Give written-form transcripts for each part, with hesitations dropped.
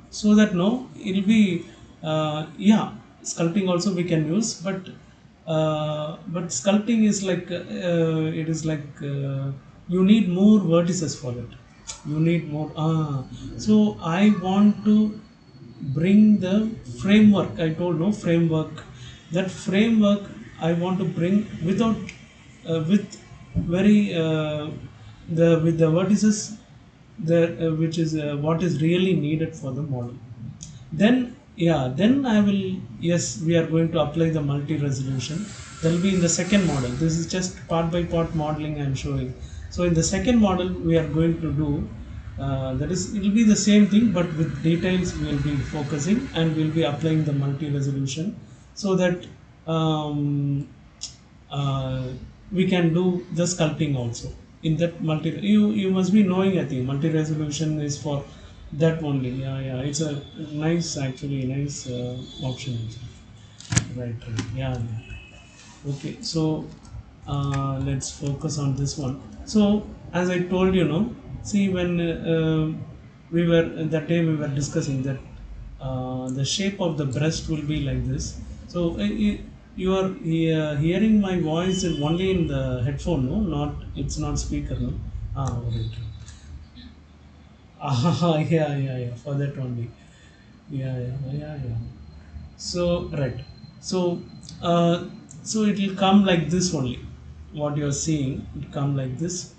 so that no, it'll be yeah, sculpting also we can use, but sculpting is like it is like you need more vertices for it. You need more. So I want to bring the framework. I told no framework. That framework I want to bring without with very with the vertices, the which is what is really needed for the model. Then yeah, then I will, yes, we are going to apply the multi resolution. That will be in the second model. This is just part by part modeling I am showing. So in the second model we are going to do that is, it will be the same thing, but with details we will be focusing, and we will be applying the multi resolution, so that um, uh, we can do the sculpting also in that multi. You must be knowing, I think multi resolution is for that only. Yeah, yeah, it's a nice, actually nice option. Right, right. Yeah, yeah. Okay, so let's focus on this one. So as I told you, no, see, when we were that day we were discussing that the shape of the breast will be like this. So you are hearing my voice only in the headphone, no, not, it's not speaker, no. Right. Yeah, yeah, yeah, for that only. Yeah, yeah, yeah, yeah. So right. So so it will come like this only. What you are seeing, it come like this.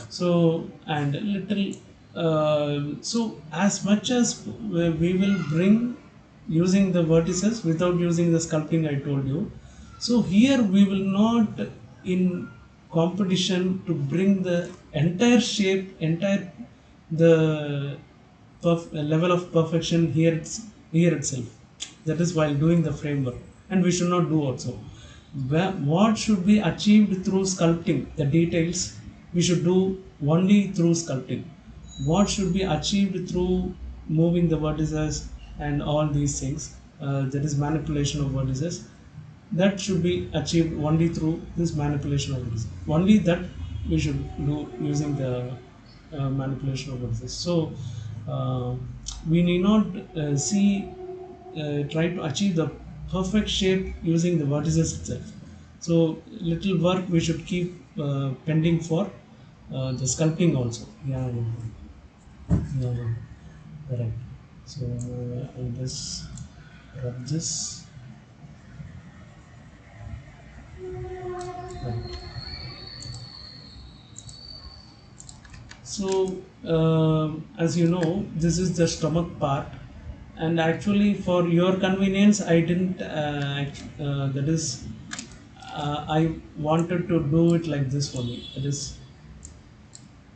So and a little. So as much as we will bring using the vertices without using the sculpting, I told you. So here we will not in competition to bring the entire shape, entire the level of perfection here, here itself. That is while doing the framework, and we should not do also. What should be achieved through sculpting, the details we should do only through sculpting. What should be achieved through moving the vertices and all these things, that is manipulation of vertices, that should be achieved only through this manipulation of vertices. Only that we should do using the manipulation of vertices. So uh, we need not try to achieve the perfect shape using the vertices itself. So little work we should keep pending for the sculpting also. Yeah, yeah, yeah, yeah. Correct. So I'll just rub this. Right. So, as you know, this is the stomach part, and actually, for your convenience, I didn't. That is, I wanted to do it like this only. That is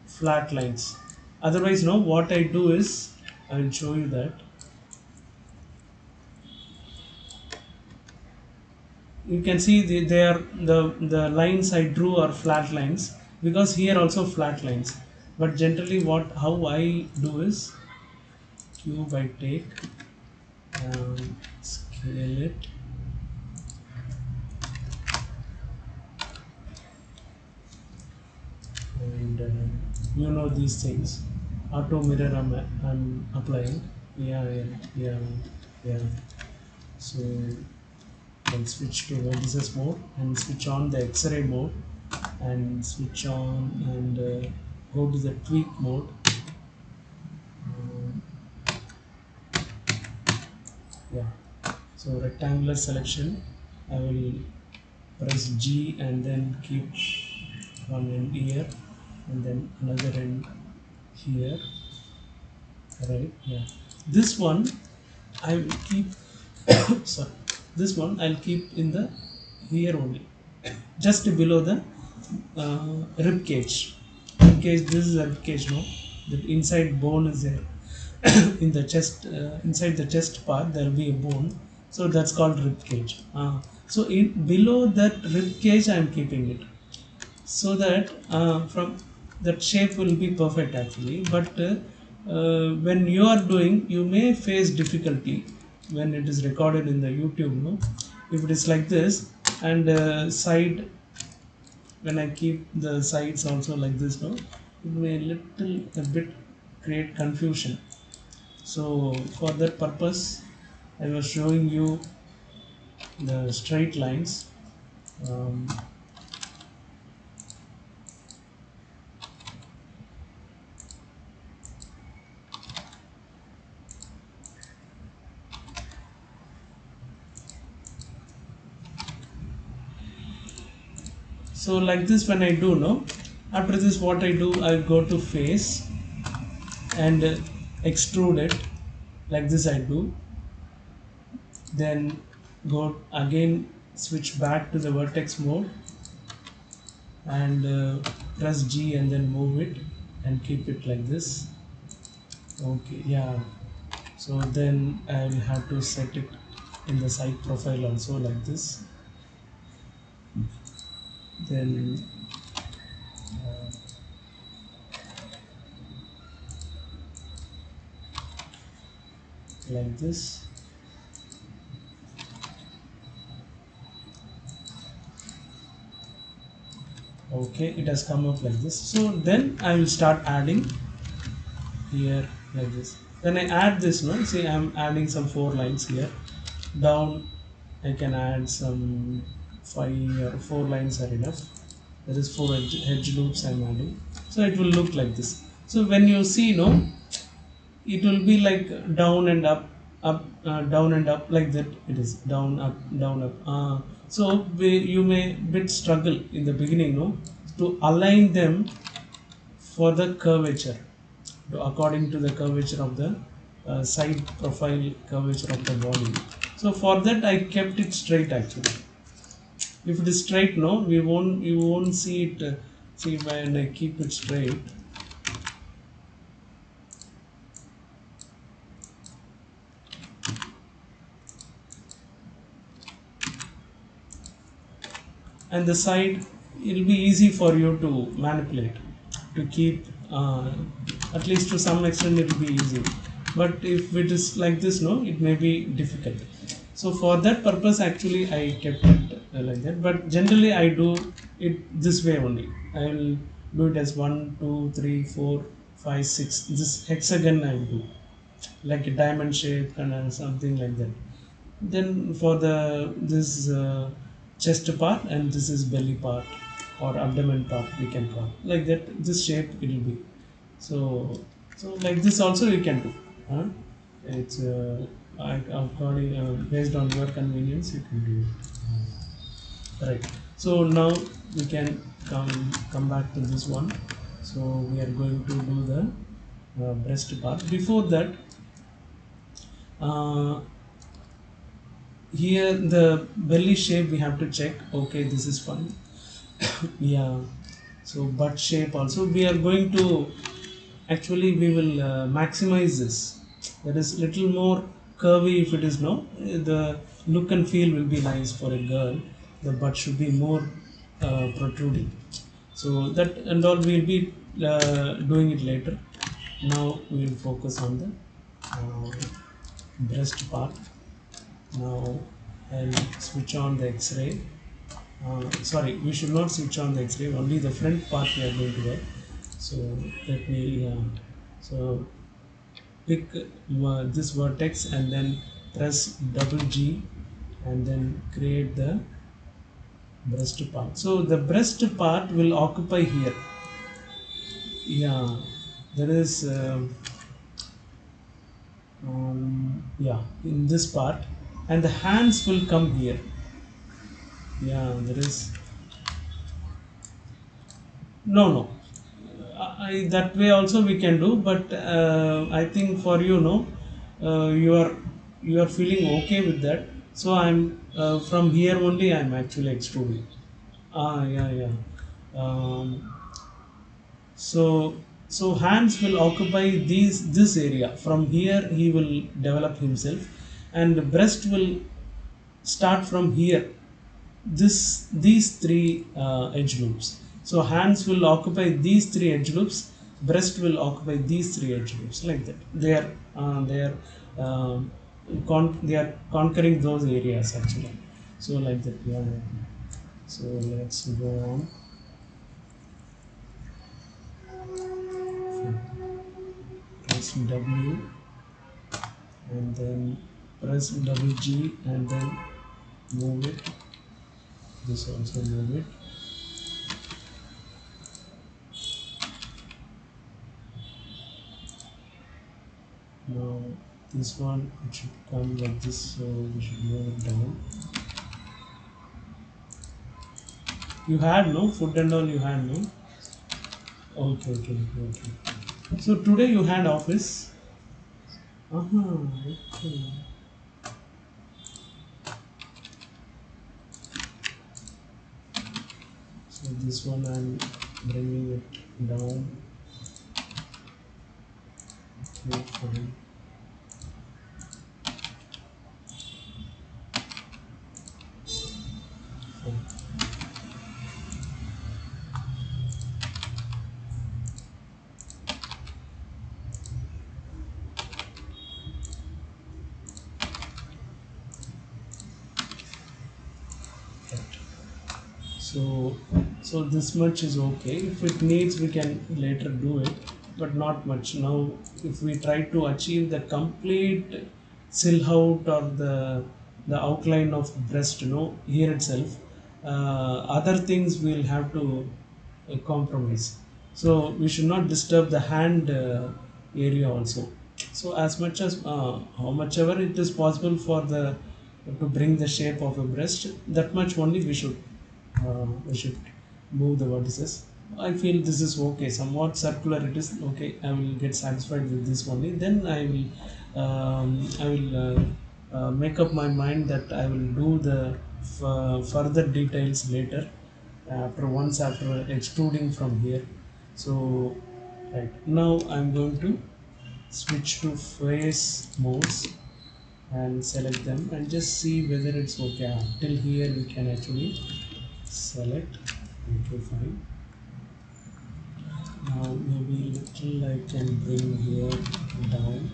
flat lines. Otherwise, no. What I do is, I will show you that. You can see the lines I drew are flat lines, because here also flat lines. But generally, what how I do is, cube I take, scale it, and you know these things. Auto mirror I'm applying. Yeah, yeah, yeah, yeah. So I'll switch to vertices mode and switch on the X-ray mode, and switch on and go to the tweak mode. Um, yeah. So rectangular selection, I will press G and then keep one end here, and then another end here. Right, yeah. This one I will keep sorry, this one I'll keep in the here only, just below the rib cage. Rib cage, this is a rib cage, no, the inside bone is there. In the chest, inside the chest part there will be a bone, so that's called rib cage. So in below that rib cage I am keeping it, so that from that shape will be perfect actually. But when you are doing, you may face difficulty when it is recorded in the YouTube, no, if it is like this, and side, when I keep the sides also like this, no, it may little a bit create confusion. So for that purpose I was showing you the straight lines. um, so like this when I do, no, after this what I do, I go to face and extrude it. Like this I do, then go again, switch back to the vertex mode and press G and then move it and keep it like this. Okay, yeah. So then I will have to set it in the side profile also like this. Then like this. Okay, it has come up like this. So then I will start adding here like this. When I add this, no, see I'm adding some 4 lines here. Down I can add some 5 or 4 lines are enough. There is 4 edge loops I'm adding. So it will look like this. So when you see, no, it will be like down and up, up, down and up, like that. It is down, up, down, up. So you may bit struggle in the beginning, no, to align them for the curvature, according to the curvature of the side profile curvature of the body. So for that I kept it straight actually. If it is straight, no, you won't see it. See, when I keep it straight, and the side, it will be easy for you to manipulate, to keep, at least to some extent it will be easy. But if it is like this, no, it may be difficult. So for that purpose actually I kept it like that. But generally I do it this way only. I will do it as 1 2 3 4 5 6, this hexagon I will do, like a diamond shape and something like that. Then for the this chest part, and this is belly part or abdomen part we can call like that. This shape it will be. So like this also you can do. Huh? It's according, based on your convenience you can do it. Right. So now we can come back to this one. So we are going to do the breast part. Before that, uh, here the belly shape we have to check. Okay, this is fine. Yeah. So butt shape also we are going to, actually we will maximize this. That is little more curvy. If it is, no, the look and feel will be nice for a girl. The butt should be more protruding. So that and all we will be doing it later. Now we will focus on the breast part. Now I'll switch on the X-ray. Sorry, we should not switch on the X-ray. Only the front part we are going to work. So let me. So pick this vertex and then press double G, and then create the breast part. So the breast part will occupy here. Yeah, there is. Yeah, in this part, and the hands will come here. Yeah, there is. No, no. That way also we can do, but I think for you, no, you are feeling okay with that. So I'm from here only. I'm actually extruding. Yeah, yeah. Um, so hands will occupy this area. From here he will develop himself, and the breast will start from here, these three edge loops. So hands will occupy these three edge loops, breast will occupy these three edge loops, like that. They are conquering those areas actually. So like that, yeah, yeah. So let's go on. Press W. and then press double G and then move it. This also move it. Now this one, it should come like this, so we should move it down. You had no food and all, you had no. Okay, okay, okay. So today you had office. Okay. So this one I'm bringing it down. Okay, fine. Fine. Right. So, so this much is okay. If it needs, we can later do it, but not much. Now, if we try to achieve the complete silhouette or the outline of breast, here itself, other things we'll have to compromise. So we should not disturb the hand area also. So as much as how much ever it is possible for the to bring the shape of a breast, that much only we should move the vertices. I feel this is okay. Somewhat circular it is okay. I will get satisfied with this only. Then I will make up my mind that I will do the further details later after extruding from here. So right now I'm going to switch to face modes and select them and just see whether it's okay. Till here we can actually select. Okay, fine. Now maybe little I can bring here down.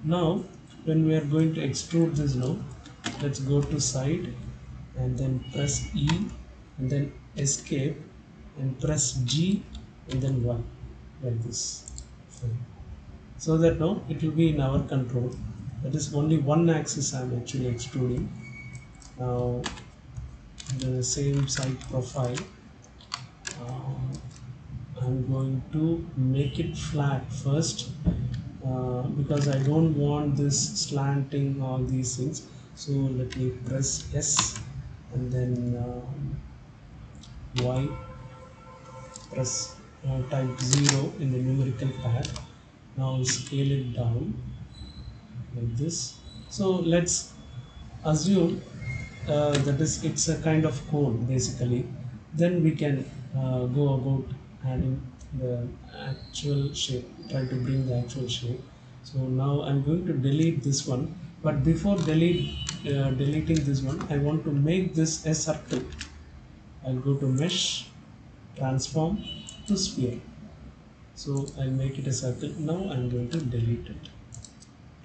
Now when we are going to extrude this now, let's go to side and then press E and then escape and press G and then 1 like this. Fine. So that now it will be in our control. That is only one axis I am actually extruding. Now the same side profile, I'm going to make it flat first because I don't want this slanting all these things. So let me press S and then Y, press type 0 in the numerical pad. Now scale it down like this. So let's assume that is it's a kind of cone basically. Then we can go about adding the actual shape, try to bring the actual shape. So now I'm going to delete this one, but before deleting this one, I want to make this a circle. I'll go to mesh, transform to sphere. So I'll make it a circle. Now I'm going to delete it.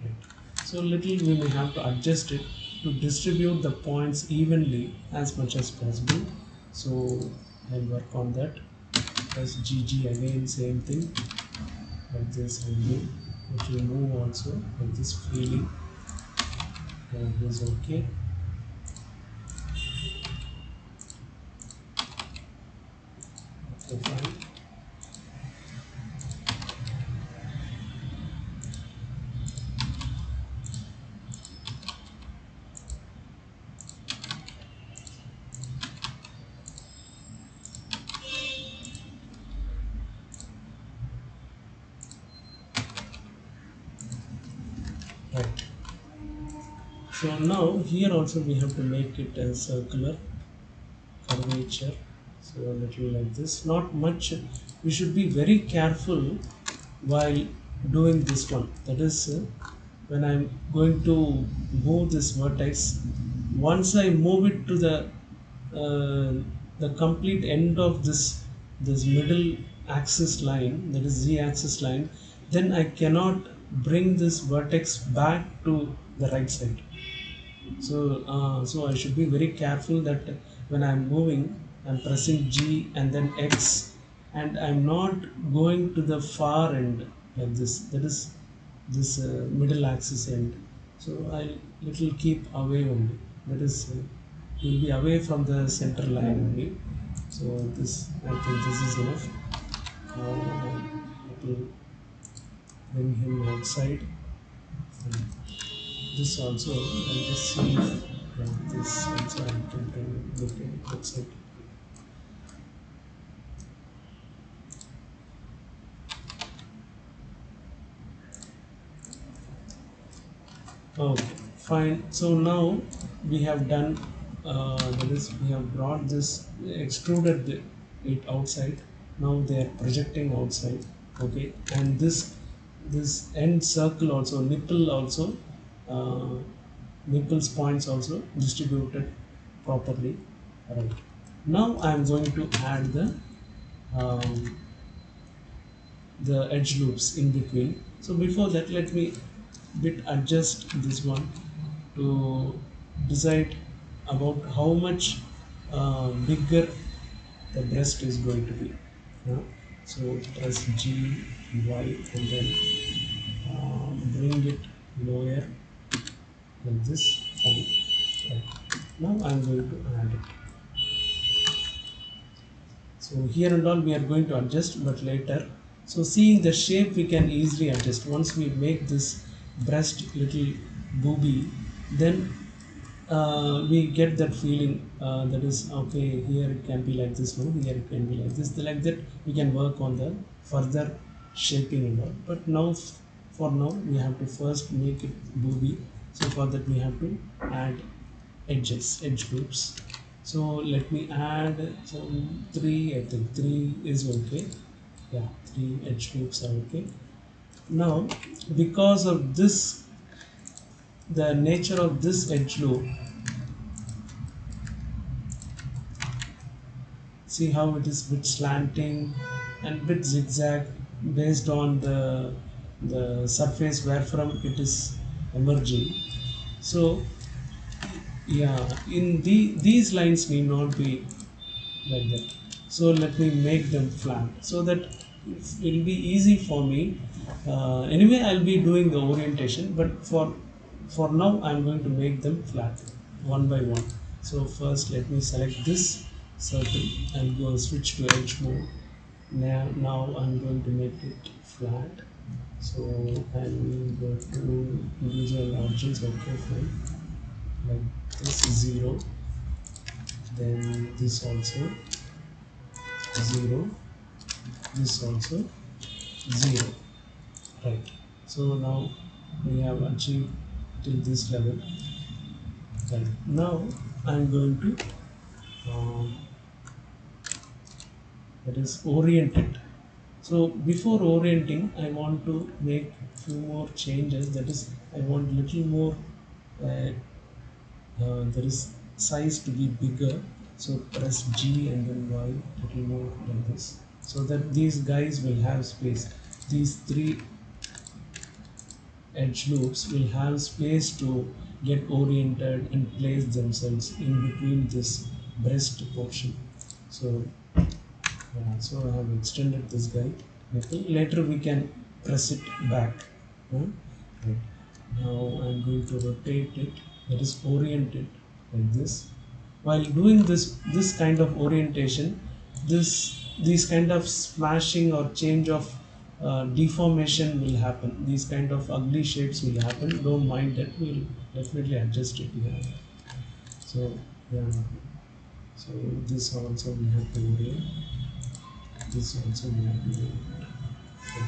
Right. So little we may have to adjust it to distribute the points evenly as much as possible. So I'll work on that. Press GG again, same thing. Like this I'll do. It will move also like this freely. And this okay. Okay, fine. Right. So now here also we have to make it a circular curvature. So a little like this, not much. We should be very careful while doing this one. That is, when I'm going to move this vertex, once I move it to uh, the complete end of this middle axis line, that is z axis line, then I cannot bring this vertex back to the right side. So I should be very careful that when I'm moving, I'm pressing G and then X, and I'm not going to the far end like this. That is this middle axis end. So I little keep away only. That is, will be away from the center line only. So this, I think this is enough. Now I will bring him outside. And this also, I'll just see if this also I can bring it outside. Okay, fine. So now we have done, that is, we have brought this, extruded it outside. Now they are projecting outside. Okay, and this end circle also, nipple also, uh, nipples points also distributed properly. Right. Now I am going to add um, the edge loops in between. So before that, let me bit adjust this one to decide about how much bigger the breast is going to be. Yeah. So press G, Y, and then bring it lower like this. Fine. Right. Now I'm going to add it. So here and all we are going to adjust, but later. So seeing the shape we can easily adjust. Once we make this breast little booby, then we get that feeling, that is okay, here it can be like this, no, here it can be like this. Like that we can work on the further shaping and all. But now, for now, we have to first make it booby. So for that we have to add edge groups. So let me add some three. I think three is okay. Yeah, three edge groups are okay. Now, because of this, the nature of this edge loop, see how it is bit slanting and bit zigzag based on the surface where from it is emerging. So yeah, in these lines need not be like that. So let me make them flat so that it will be easy for me. Anyway, I'll be doing the orientation, but for now I'm going to make them flat one by one. So first let me select this circle and go switch to edge mode. Now I'm going to make it flat. So I'll go to individual origins. Okay, fine. Like this 0, then this also 0, this also 0. Right. So now we have achieved till this level. Right. Now I'm going to that is orient it. So before orienting, I want to make few more changes. That is, I want little more. Uh, there is size to be bigger. So press G and then Y, little more like this. So that these guys will have space. These three edge loops will have space to get oriented and place themselves in between this breast portion. So so I have extended this guy. Later we can press it back. Right. Now I'm going to rotate it. That is oriented like this. While doing this kind of orientation, these kind of splashing or change of deformation will happen. These kind of ugly shapes will happen. Don't mind that. We'll definitely adjust it here. So yeah. So this also we have to orient. This also we have to orient. Okay.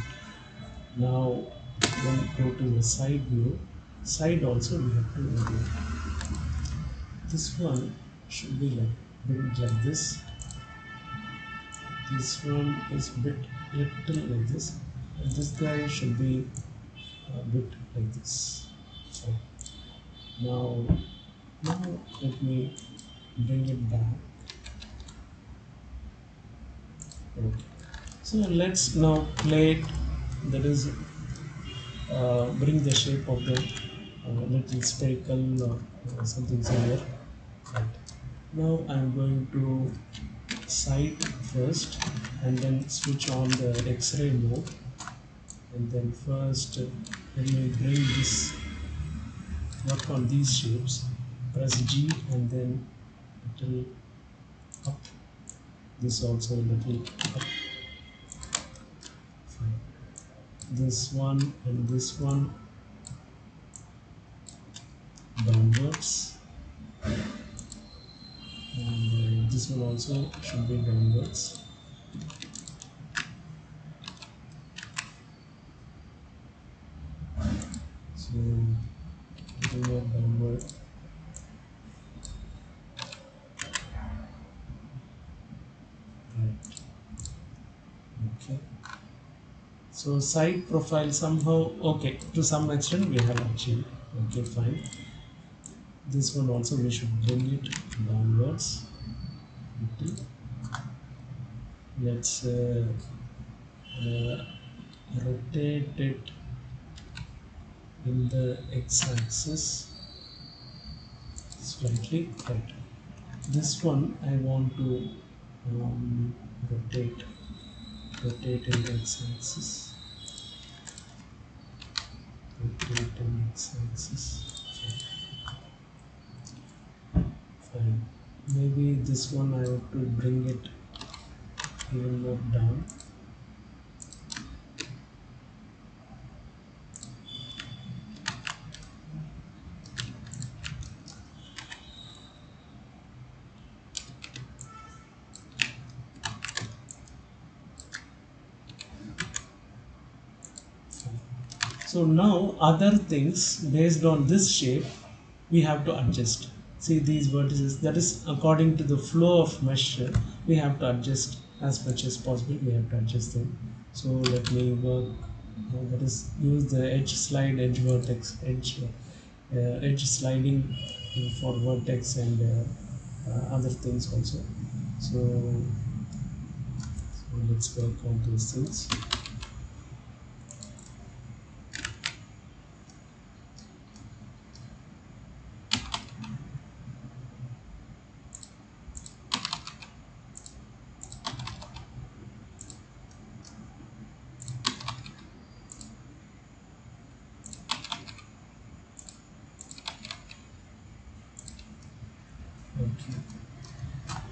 Now then go to the side view. Side also we have to orient. This one should be like this. This one is bit little like this. And this guy should be a bit like this. So now, now let me bring it back. Okay. So let's now plate, that is bring the shape of the little spherical or something similar. Right. Now I'm going to side first and then switch on the X-ray mode, and then first let me bring this, work on these shapes, press G and then little up, this also a little up. Fine. This one and this one downwards, and this one also should be downwards. So little more downward. Right. Okay. So side profile somehow okay, to some extent we have achieved. Okay, fine. This one also we should bring it downwards. Little. Let's uh, rotate it in the x-axis slightly. Right. This one I want to um, rotate in the x-axis. Rotate in x-axis. Fine. Maybe this one I have to bring it even more down. So now other things based on this shape we have to adjust. See these vertices, that is according to the flow of mesh, we have to adjust as much as possible, we have to adjust them. So let me work, that is use the edge slide, edge vertex, edge sliding for vertex and other things also. So let's work on those things. Okay,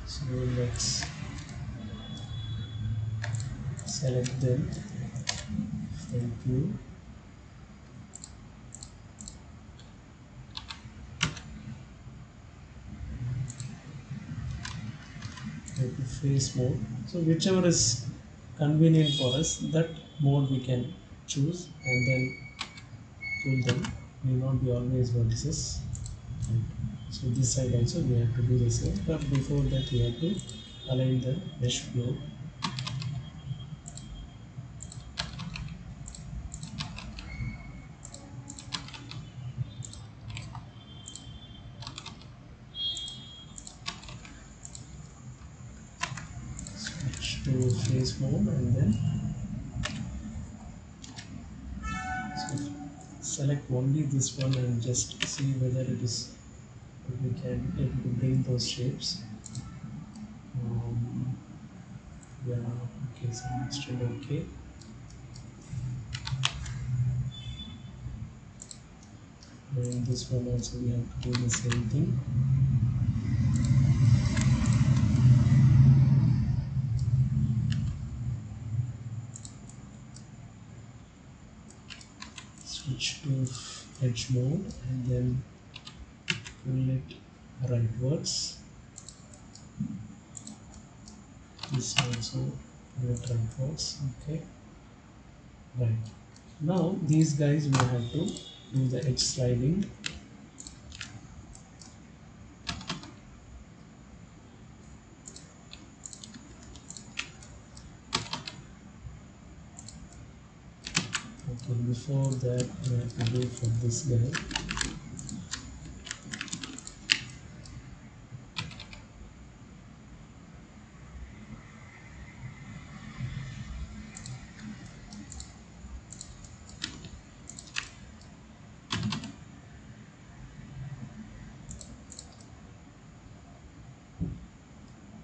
so let's select them, front view, go to face mode. So whichever is convenient for us, that mode we can choose and then pull them. May not be always vertices. Right. So this side also we have to do the same, but before that we have to align the mesh flow. Switch to face mode and then so select only this one and just see whether it is, we can able to bring those shapes. Um, yeah, okay, so still okay. And this one also we have to do the same thing. Switch to edge mode and then pull it rightwards. This also pull it rightwards. Okay, right. Now these guys we have to do the edge sliding. Okay, before that, we have to do for this guy.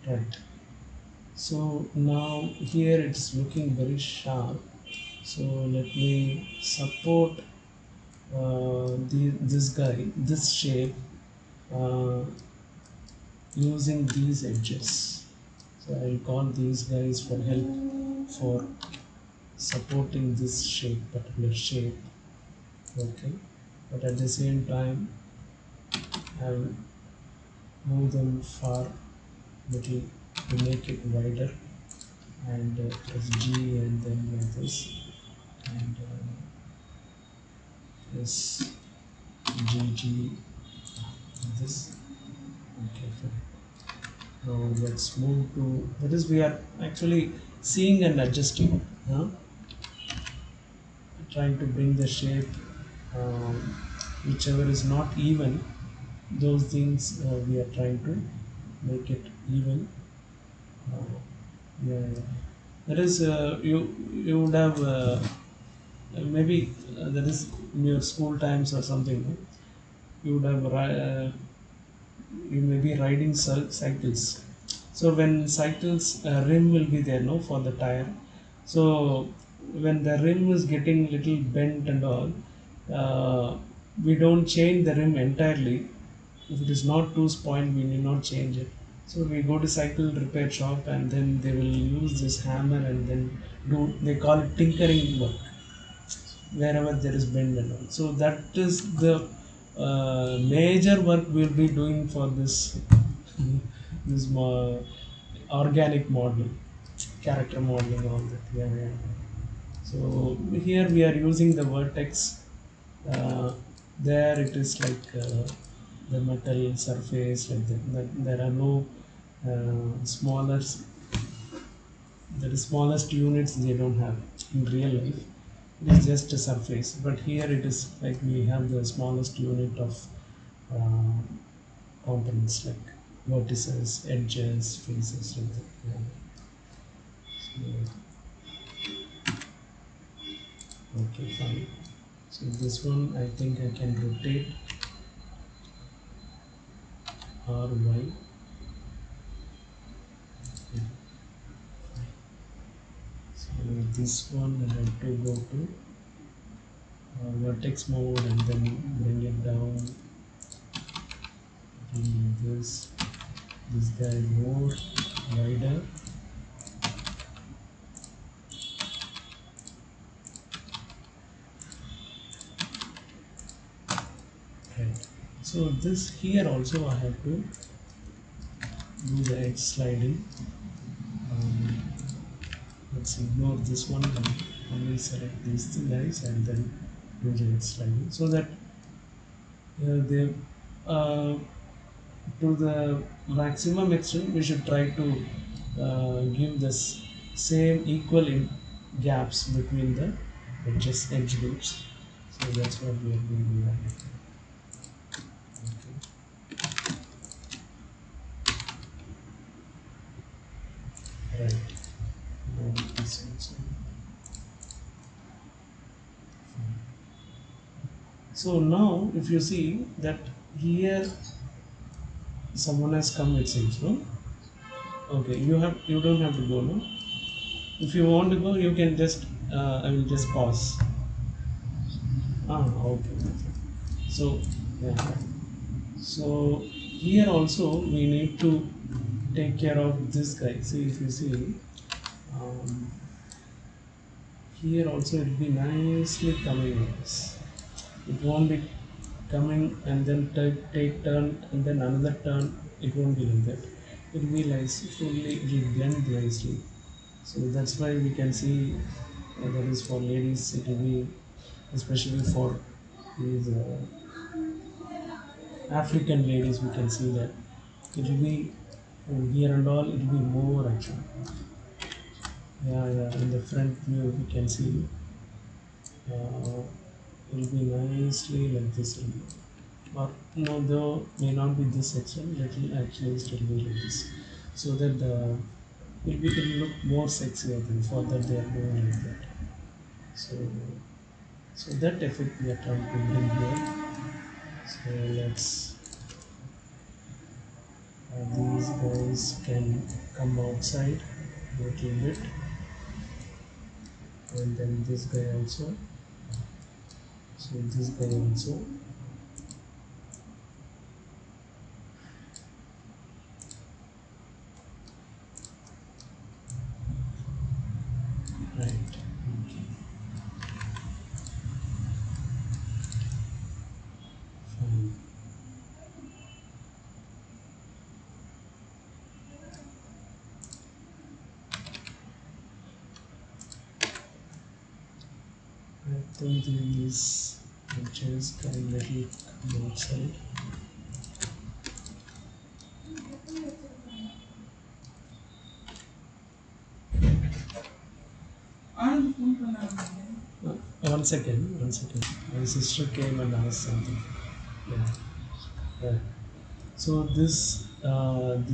Right. So now here it's looking very sharp. So let me support this guy, this shape, uh, using these edges. So I'll call these guys for help for supporting this shape, particular shape. Okay, but at the same time, I'll move them far little to make it wider, and press G and then like this, and press G like this. Okay, fine. Now let's move to that is we are actually seeing and adjusting, huh? Trying to bring the shape, um, whichever is not even, those things we are trying to make it even. Yeah, yeah. That is you would have maybe that is in your school times or something, no? You would have you may be riding cycles. So when cycles rim will be there, no, for the tire. So when the rim is getting little bent and all, uh, we don't change the rim entirely. If it is not too spoiled, we need not change it. So we go to cycle repair shop and then they will use this hammer and then do, they call it tinkering work wherever there is bend and all. So that is the major work we'll be doing for this this organic modeling, character modeling, all that. Yeah, yeah. So here we are using the vertex. Uh, there it is like the metal surface like that. There are no smaller, the smallest units they don't have in real life. It is just a surface, but here it is like we have the smallest unit of uh, components like vertices, edges, faces, like that. Yeah. So, okay, fine. So this one I think I can rotate R Y. Yeah. So this one I have to go to vertex mode and then bring it down. This guy more wider. Right. So this here also I have to do the edge sliding. Um, let's ignore this one and only select these two guys and then do the edge sliding so that they uh, to the maximum extent we should try to give this same equal in gaps between the edge loops. So that's what we are doing here. Okay. Right. Now this also. So now if you see that here someone has come, it seems, no? Okay, you don't have to go, no? If you want to go, you can just I will just pause. Ah, okay. So yeah. So here also we need to take care of this guy. See, if you see, um, here also it will be nicely coming like this. It won't be coming and then take turn and then another turn. It won't be like that. It will be like fully, it will blend nicely. So that's why we can see that is for ladies. It will be especially for these African ladies. We can see that it will be here and all. It will be more actually. Yeah, yeah. In the front view, we can see uh, will be nicely like this only. Or no, though may not be this extent, little actually still be like this, so that it will look more sexy. I think for that they are doing like that. So that effect we are trying to bring here. So let's these guys can come outside a little bit, and then this guy also. So this guy also. Right. Okay. Fine. I think these pictures can little come outside. One second, one second. My sister came and asked something. Yeah. Yeah. So this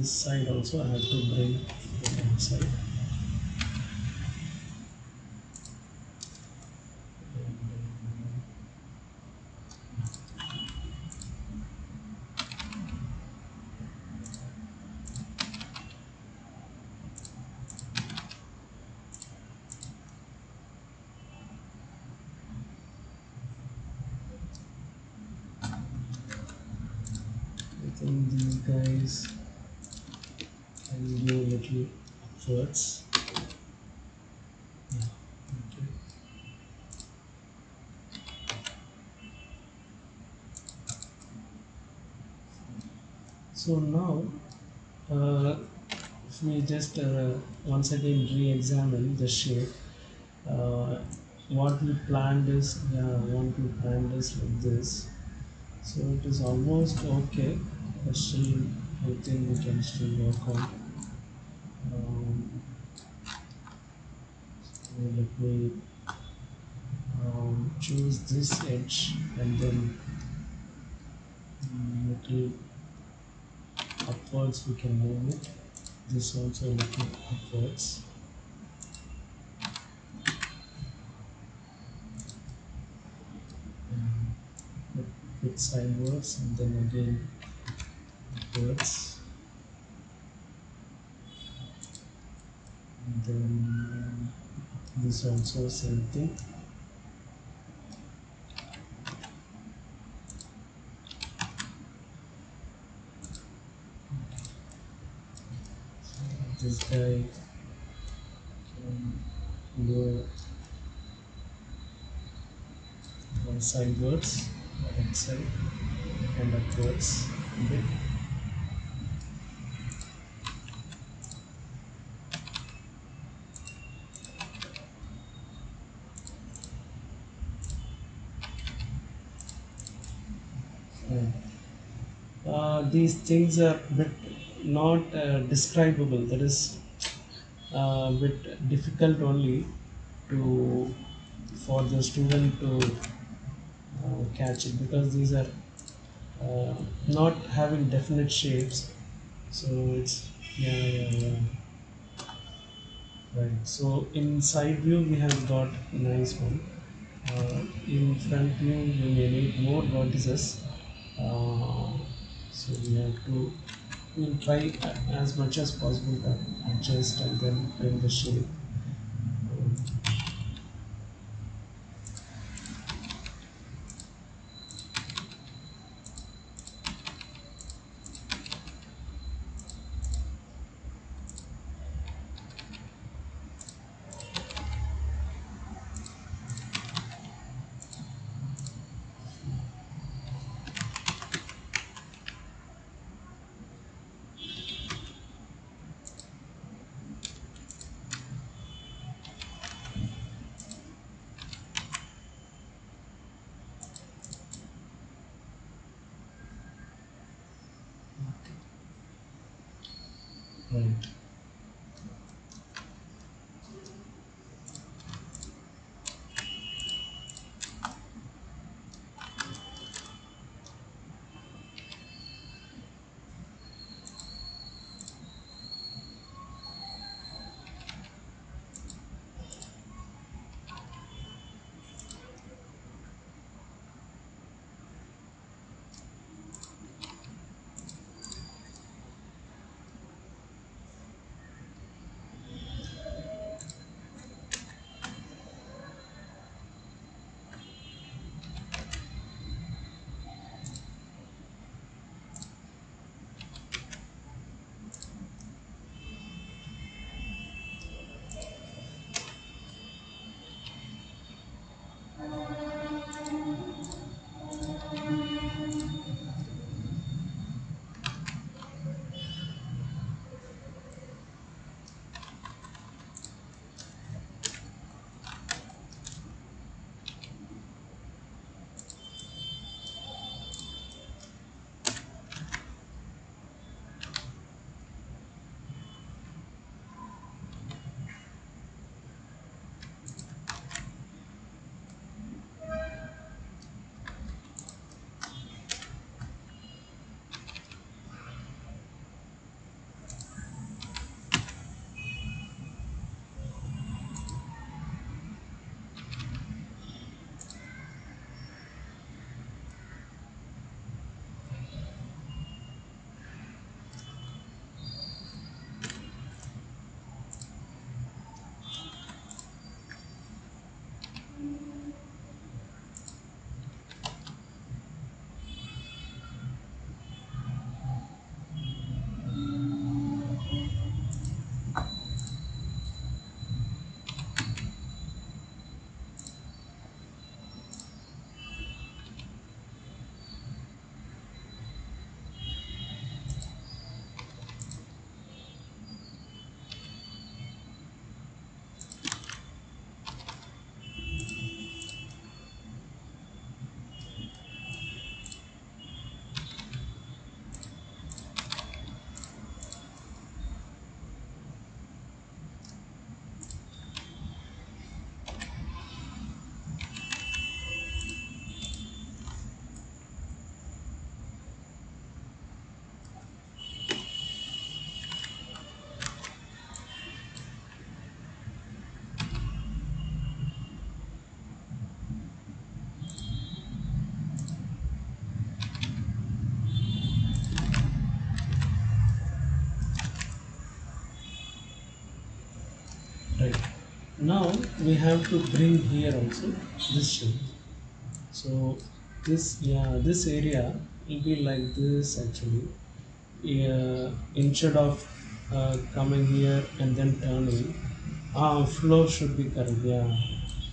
side also I have to bring it outside. I think these guys can go a little upwards. Yeah. Okay. So now, uh, if we just once again re-examine the shape, uh, what we planned is, yeah, what we planned is like this. So it is almost okay, but still I think we can still work on. Um, so let me choose this edge, and then little upwards we can move it. This also little upwards, but bit sidewards, and then again upwards, and then this also same thing. This guy can go sidewards, right side, and upwards a bit. Fine. These things are bit not describable. That is a bit difficult only to for the student to catch it, because these are not having definite shapes. So it's, yeah. Right. So in side view we have got nice one. In front view we may need more vertices. Uh, so we have to, we'll try as much as possible to adjust and then bring the shape. right. Now we have to bring here also this shape. So this, yeah, this area will be like this actually. Yeah, instead of coming here and then turning, flow should be correct. Yeah.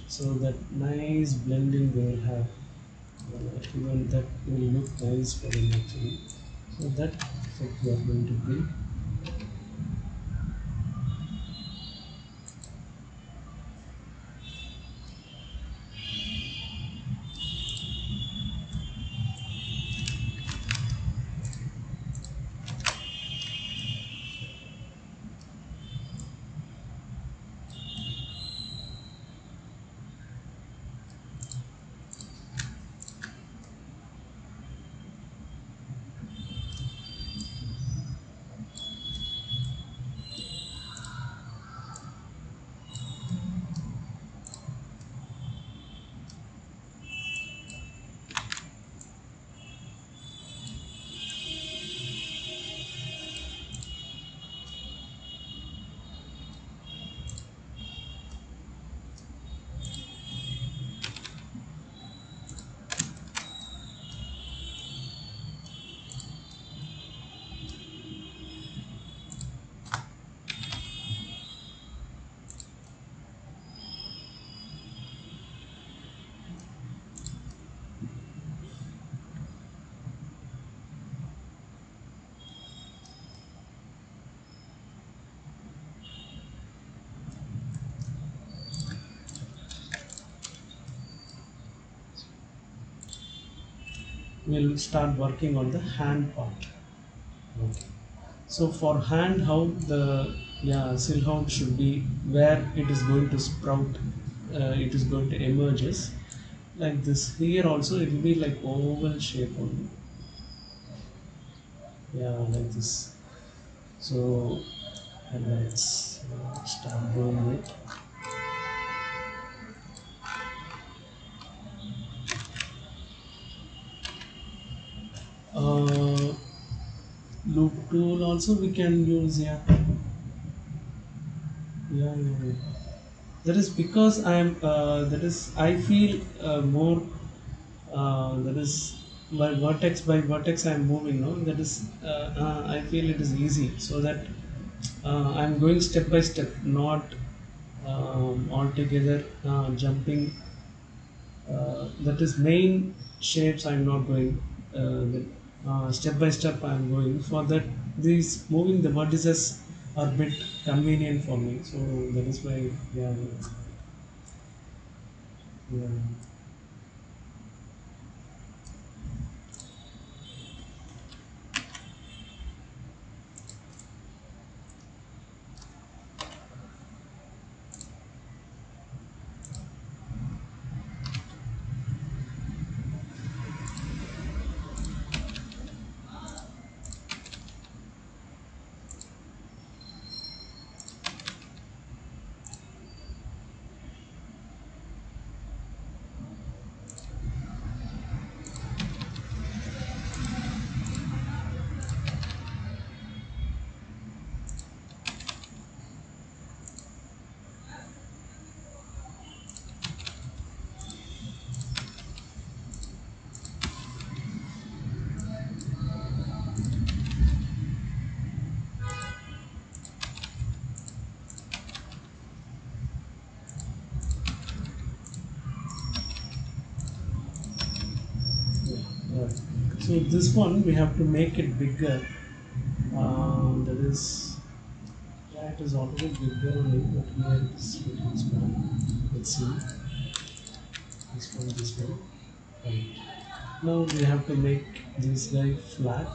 So that nice blending they will have. Even that will look nice for them actually. So that effect we are going to bring. We'll start working on the hand part. Okay. So for hand, how the, yeah, silhouette should be, where it is going to sprout, it is going to emerges like this. Here also it will be like oval shape only. Yeah, like this. So let's start doing it. Uh, Loop tool also we can use. Yeah, yeah, yeah, yeah. That is because I am. That is I feel more. That is by vertex I am moving. No, that is I feel it is easy. So that I am going step by step, not altogether jumping. That is main shapes. I'm not going. Step by step I'm going. For that, these moving the vertices are bit convenient for me. So that is why. Yeah, yeah, yeah. So this one we have to make it bigger. That is, yeah, it is already bigger only, but here it is little small. Let's see this one, this one. Right. Now we have to make this guy flat.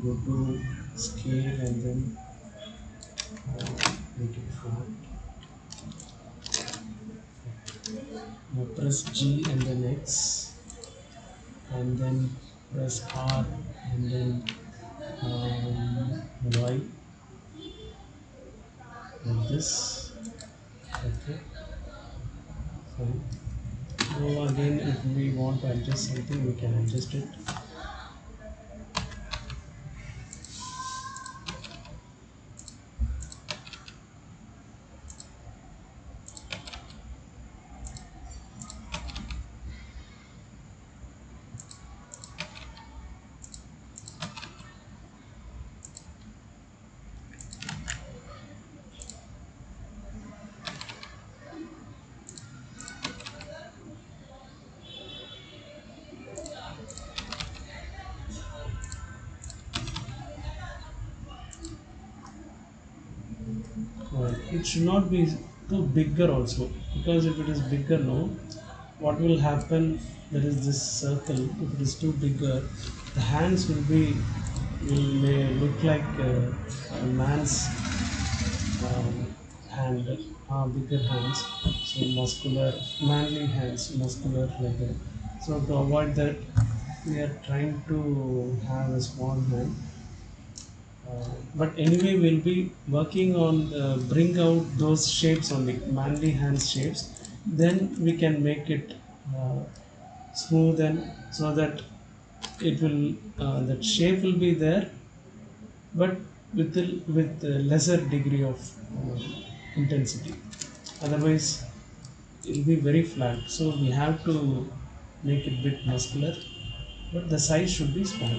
Go to scale and then make it flat. Now press G and then X, and then press R and then Y, like this. Okay, fine. Now again, if we want to adjust something, we can adjust it. it should not be too bigger also, because if it is bigger, no, what will happen, there is this circle, if it is too bigger, the hands will may look like a man's hand, bigger hands, so muscular, manly hands, muscular like that. So to avoid that, we are trying to have a small hand. But anyway, we'll be working on bring out those shapes only, manly hands shapes. Then we can make it smooth, and so that it will that shape will be there, but with a lesser degree of intensity. Otherwise, it will be very flat. So we have to make it bit muscular, but the size should be small.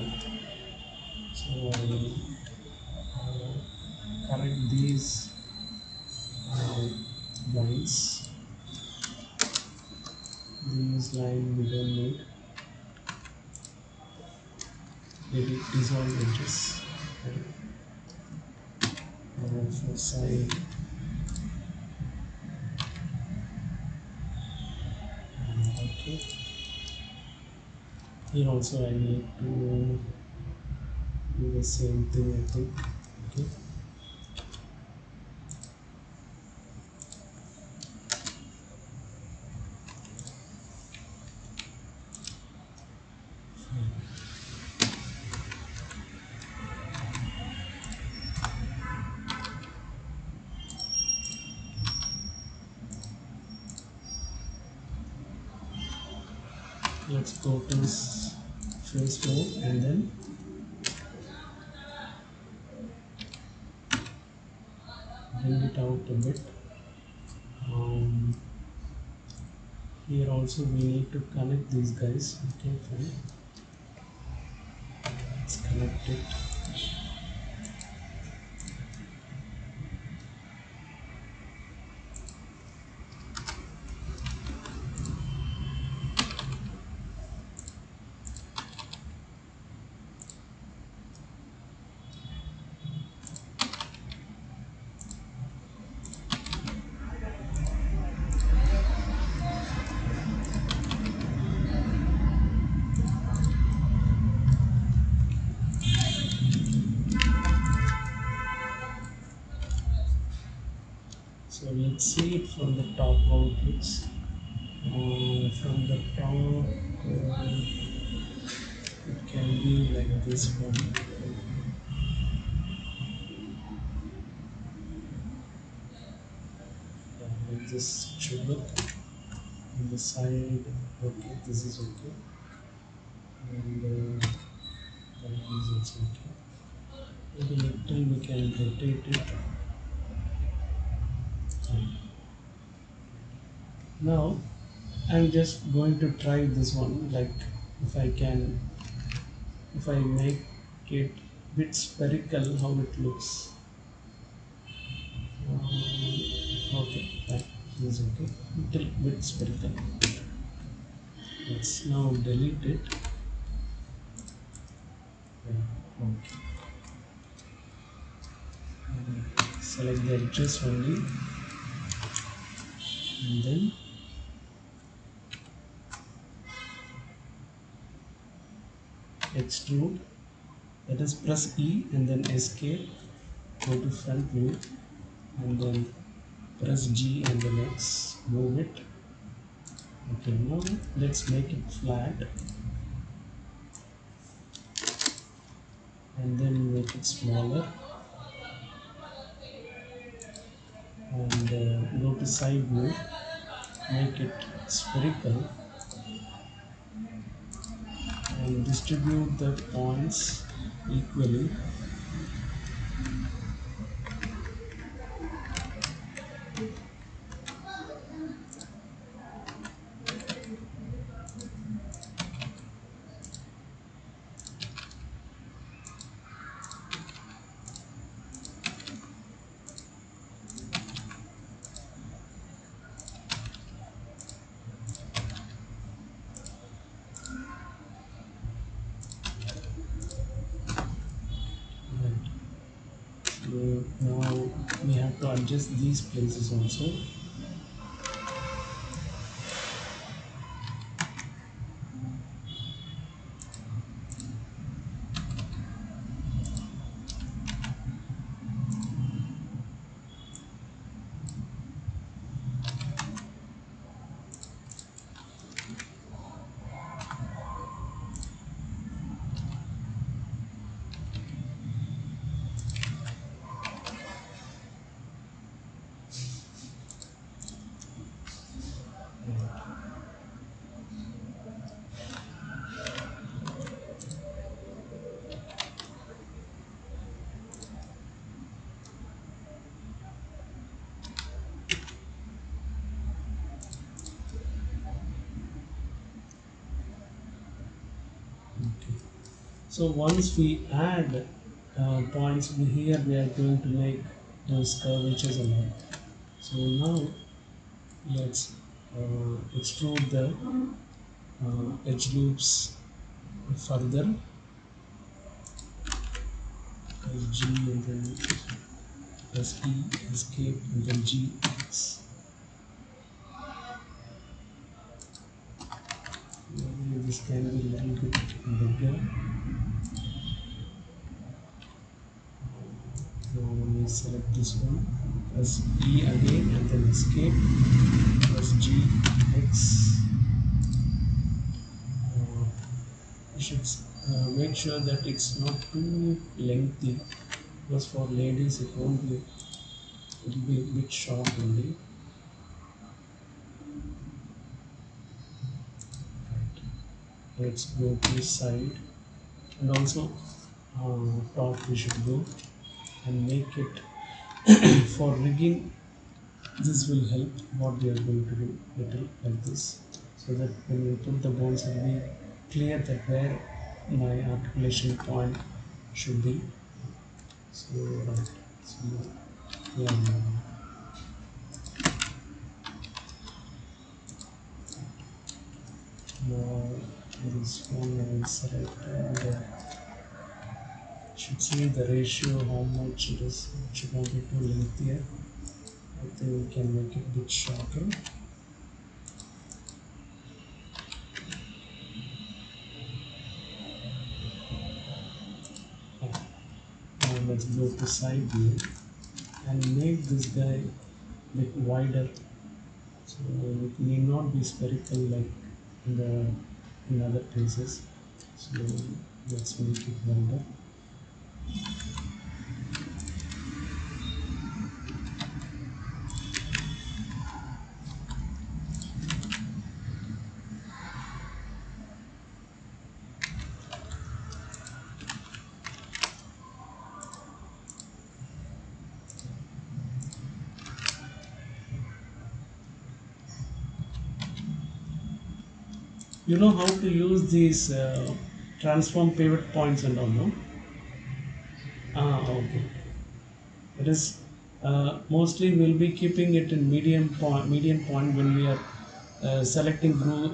So I will correct these uh, lines. These line we don't need. Maybe dissolve edges. And for side, okay. Here also I need to do the same thing, I think. Okay. Let's go to this face mode and then bring it out a bit. Um, Here also we need to connect these guys. Okay, fine. Let's connect it. So let's see it from the top how it looks. From the top, it can be like this one. Like this should look. On the side, okay, this is okay. And that is also okay. Maybe little we can rotate it. Now I'm just going to try this one, like if I can, if I make it bit spherical, how it looks. Okay, fine. This is okay. Little bit spherical. Let's now delete it. Yeah, okay. Select the edges only, and then extrude. Let us press E and then escape. Go to front view and then press G and then X. Move it. Okay, now let's make it flat and then make it smaller, and go to side view, make it spherical and distribute the points equally. adjust these places also. Okay. So once we add points here, we are going to make those curvatures and all. So now let's extrude the edge loops further. Press G and then press E, escape, and then G, X. Maybe this can be a little bit bigger. Now we select this one, press E again and then escape, press G, X. You should make sure that it's not too lengthy, because for ladies it won't be, it will be a bit short only. Let's go to side, and also top we should go and make it for rigging. This will help what we are going to do little like this, so that when we put the bones it will be clear that where my articulation point should be. So right, so yeah, now this one I will select and should see the ratio how much it is. It should not be too lengthier. I think we can make it a bit shorter. Yeah. Now let's go to side view and make this guy bit wider. So it need not be spherical like in the in other places. So let's make it wider. You know how to use these transform pivot points and all, no? Ah, okay. It is mostly we'll be keeping it in median point when we are selecting group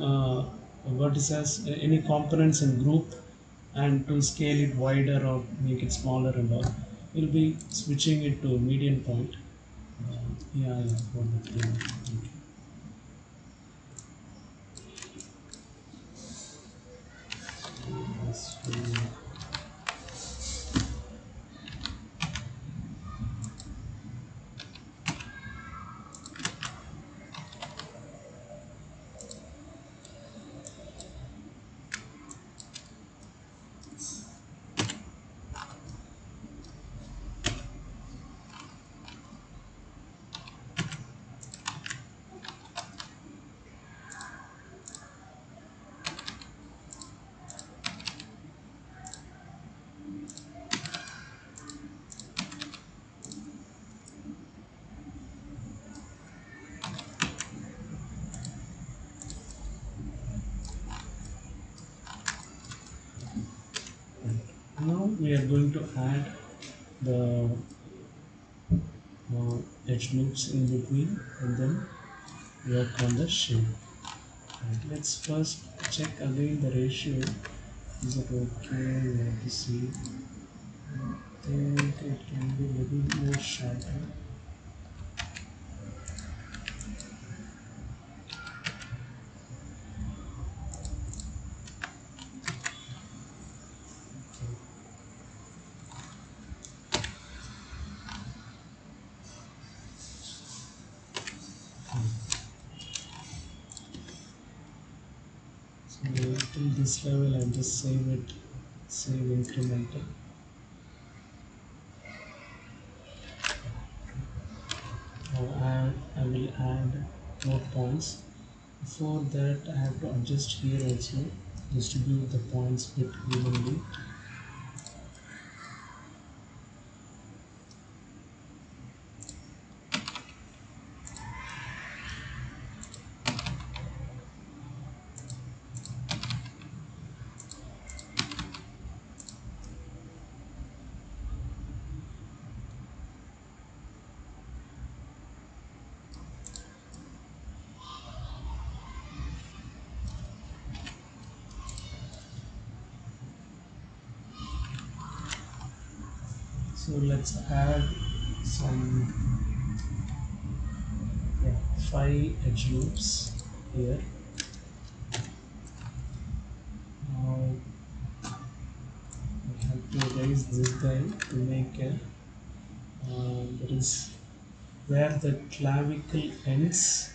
vertices, any components in group, and to scale it wider or make it smaller and all. We'll be switching it to median point. Yeah, yeah, for the thing. Okay. This will- Now we are going to add the edge loops in between and then work on the shape. Right. Let's first check again the ratio. Is it okay? We have to see. I think it can be a little more shorter. So till this level, I just save it, save incremental. Now I will add more points. Before that, I have to adjust here also, distribute the points bit evenly. So let's add some, yeah, 5 edge loops here. Now we have to raise this guy to make a, that is where the clavicle ends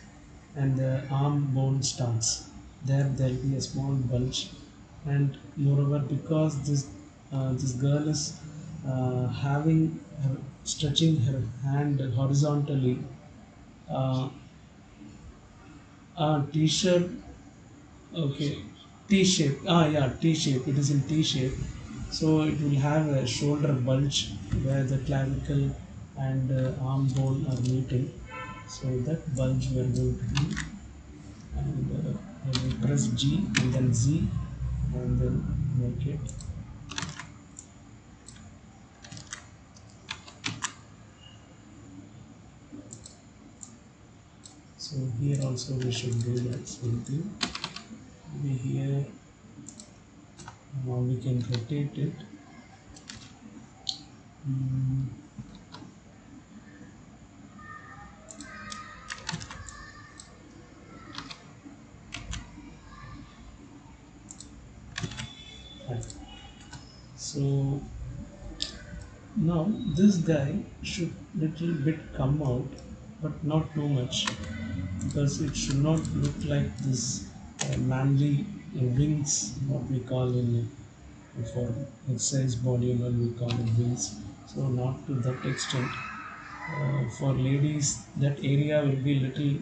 and the arm bone starts. There will be a small bulge, and moreover, because this girl is having her stretching her hand horizontally, uh, t-shirt. Okay, T shape. Yeah, T shape. It is in T shape. So it will have a shoulder bulge where the clavicle and arm bone are meeting. So that bulge we are going to do, and I will press G and then Z and then make it. So here also we should do that same thing. Maybe here we can rotate it. Mm, right. So now this guy should little bit come out, but not too much, because it should not look like this manly wings, what we call in for exercise bodybuilder we call it wings. So not to that extent. For ladies, that area will be little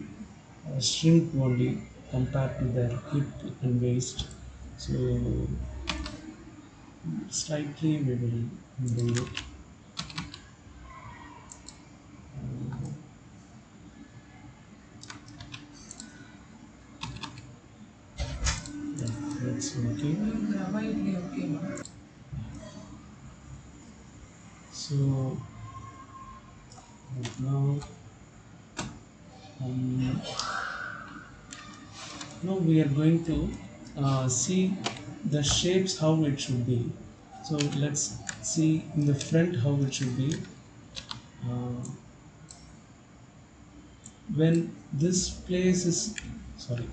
shrink only compared to their hip and waist. So slightly we will bring it. Yeah, that's okay. So right now, um, now we are going to see the shapes how it should be. So let's see in the front how it should be. Uh, when this place is, sorry,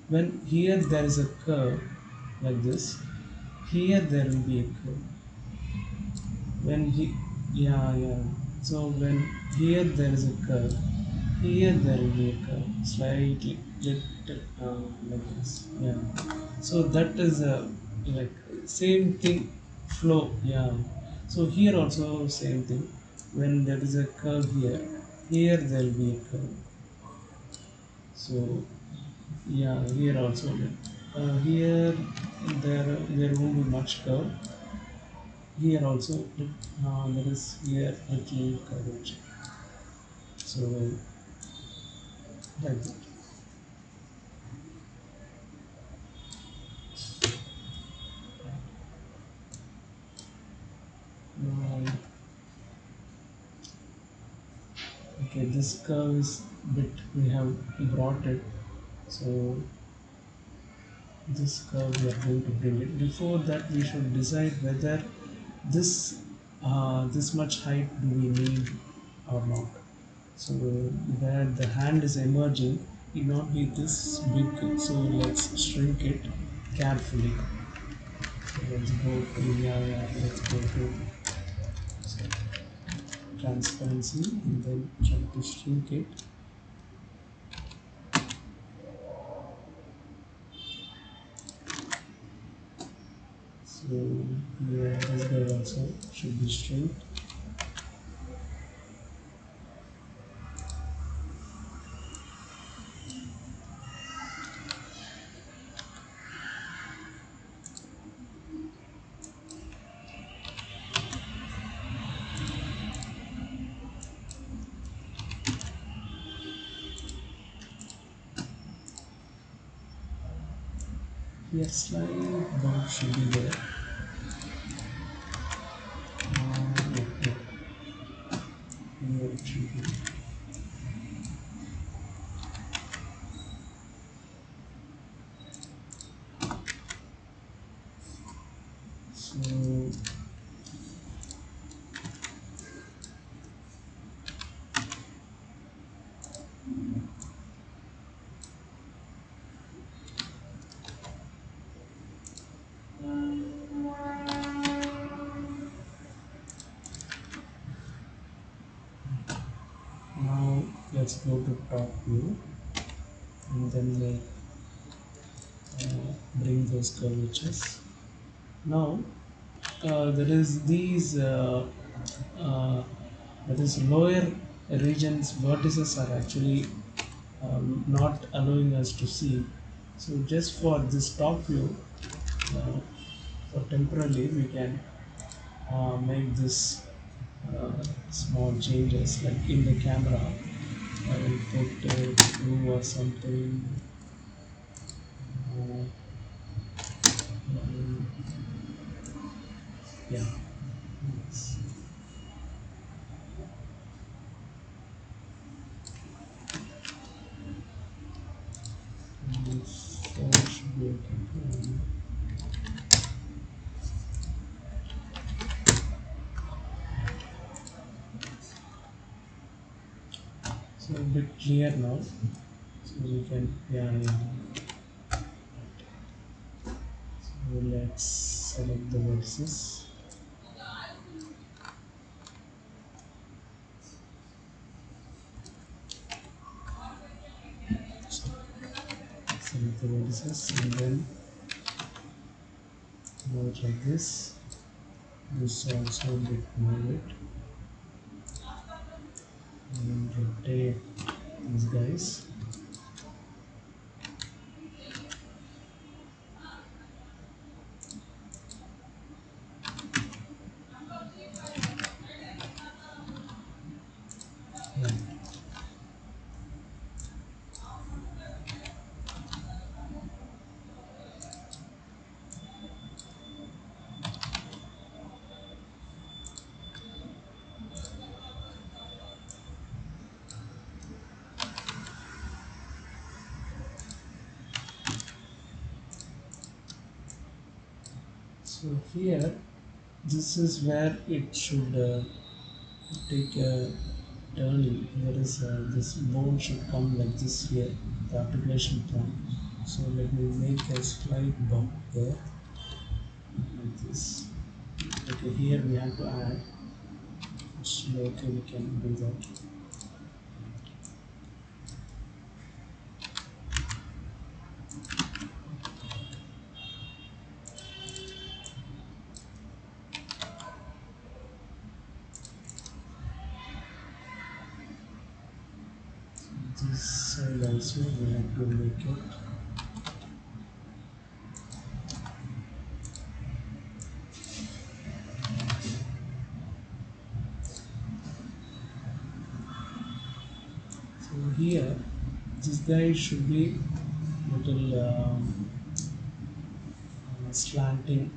when here there is a curve like this, here there will be a curve. When he, yeah, yeah. So when here there is a curve, here there will be a curve, slightly little like this, yeah. So that is a, like, same thing, flow, yeah. So here also same thing. When there is a curve here, here there will be a curve. So yeah, here also, here there won't be much curve. Here also, there is here little curvature. So like that. Now, okay, this curve is bit we have brought it. So this curve we are going to bring it. Before that, we should decide whether this this much height do we need or not. So where the hand is emerging, it not be this big. So let's shrink it carefully. So let's go to, yeah, yeah, let's go to transparency and then try to shrink it. So yeah, this guy also should be straight. Yes, slight bump should be there. Yeah, yeah, here it should be. So now let's go to top view and then bring those curvatures. Now there is these uh, that is lower regions vertices are actually not allowing us to see. So just for this top view, uh, for temporarily we can make this small changes like in the camera. I will put two or something. Uh, yeah. Yes. Four should be okay. So a bit clear now. So we can, yeah, yeah. So let's select the vertices. So select the vertices and then go it like this. This also a bit move it and rotate these guys. Yeah. So here, this is where it should take a turning. There is this bone should come like this here, the articulation point. So let me make a slight bump there, like this. Okay, here we have to add. Okay, we can do that. This side also we have to make it. So here, this guy should be little slanting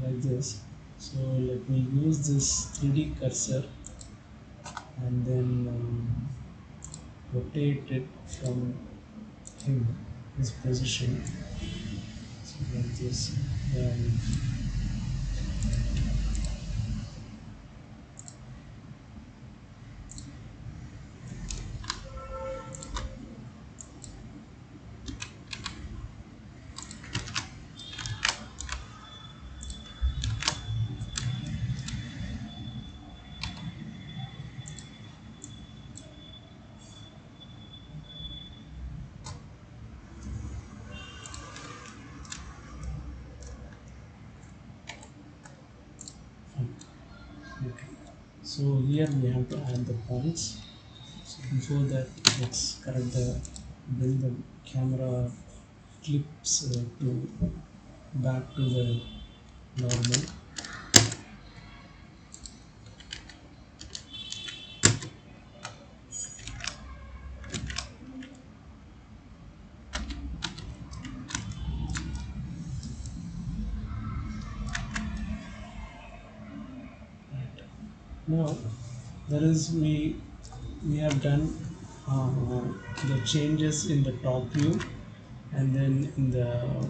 like this. So let me use this 3D cursor and then rotate it from him, his position. So like this. Um, So here we have to add the points. So before that, let's correct the bring the camera clips to back to the normal. Now there is we have done uh, the changes in the top view, and then in the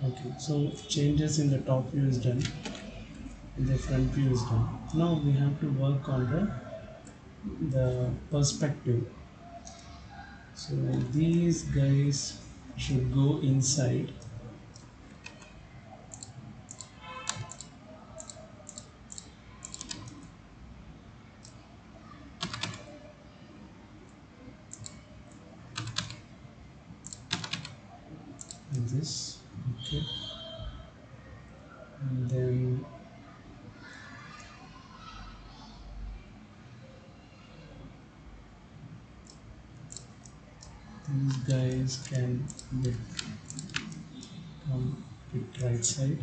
okay, so changes in the top view is done, the front view is done. Now we have to work on the perspective. So these guys should go inside. Like this. Okay, and then these guys can bit, come bit right side.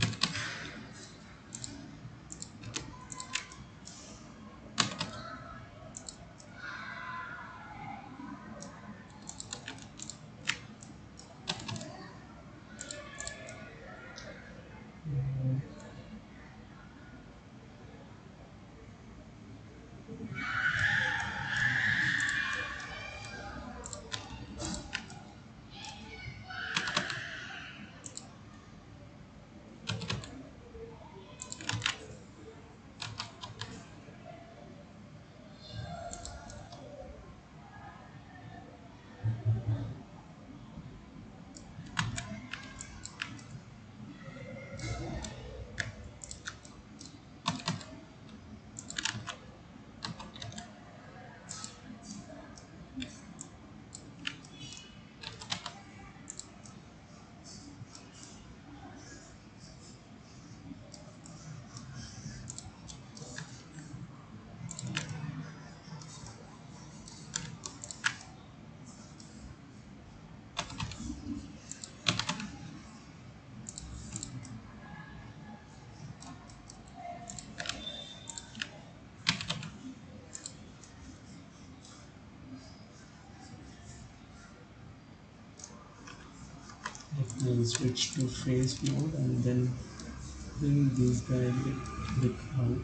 Let me switch to face mode and then bring these guys bit out.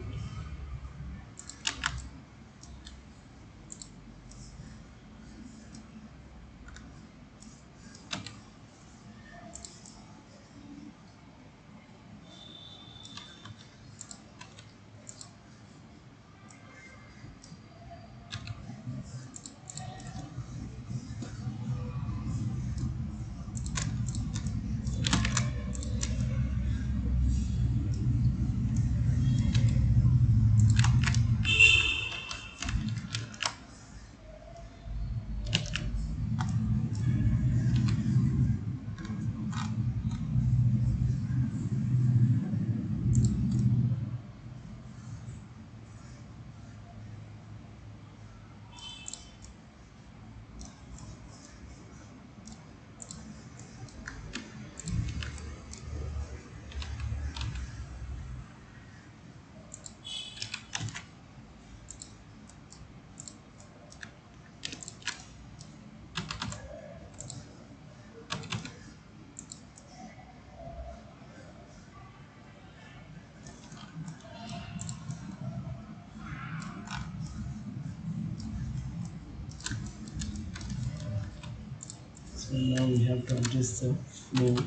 So now we have to adjust the flow.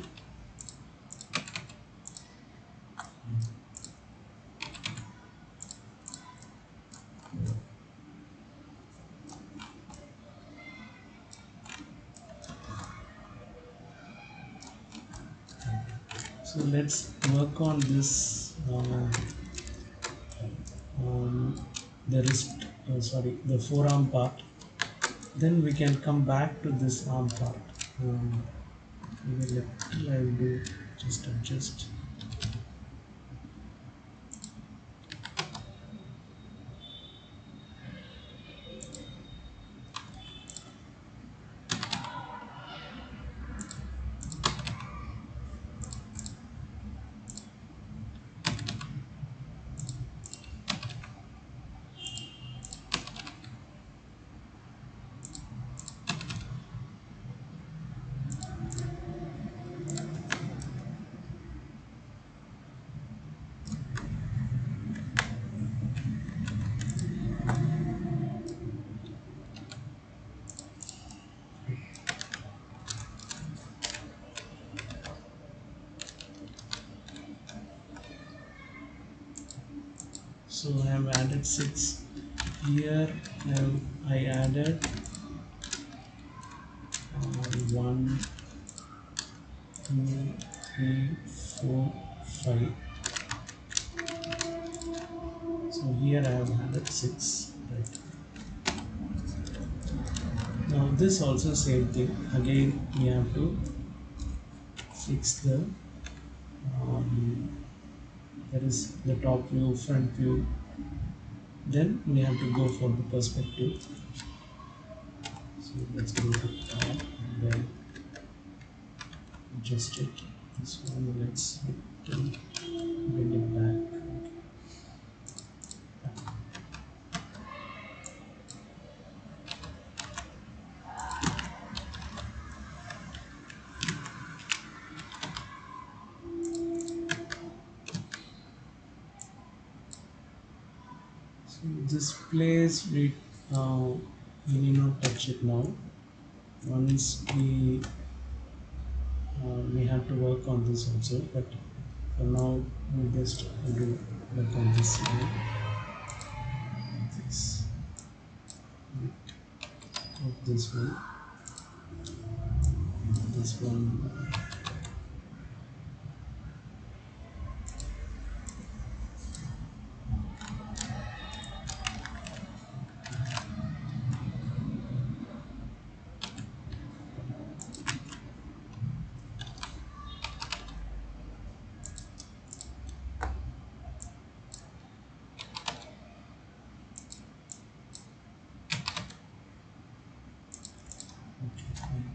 So let's work on this um, the wrist, sorry, the forearm part. Then we can come back to this arm part. Maybe little I will do, just adjust. So I have added 6 here. I added 1, 2, 3, 4, 5. So here I have added 6. Right. Now this also same thing. Again we have to fix the that is the top view, front view. Then we have to go for the perspective. So let's go to top and then adjust it. This one let's bring it back. So this place we need not touch it now. Once we have to work on this also, but for now we just do work on this side. This of this one. Okay, fine.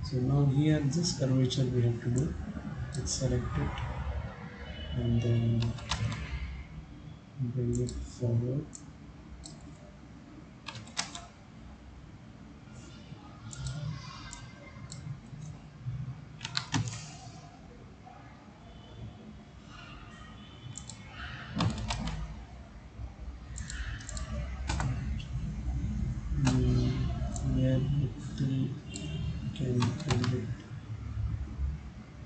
So now here this curvature we have to do. Let's select it and then bring it forward. Here little can bring it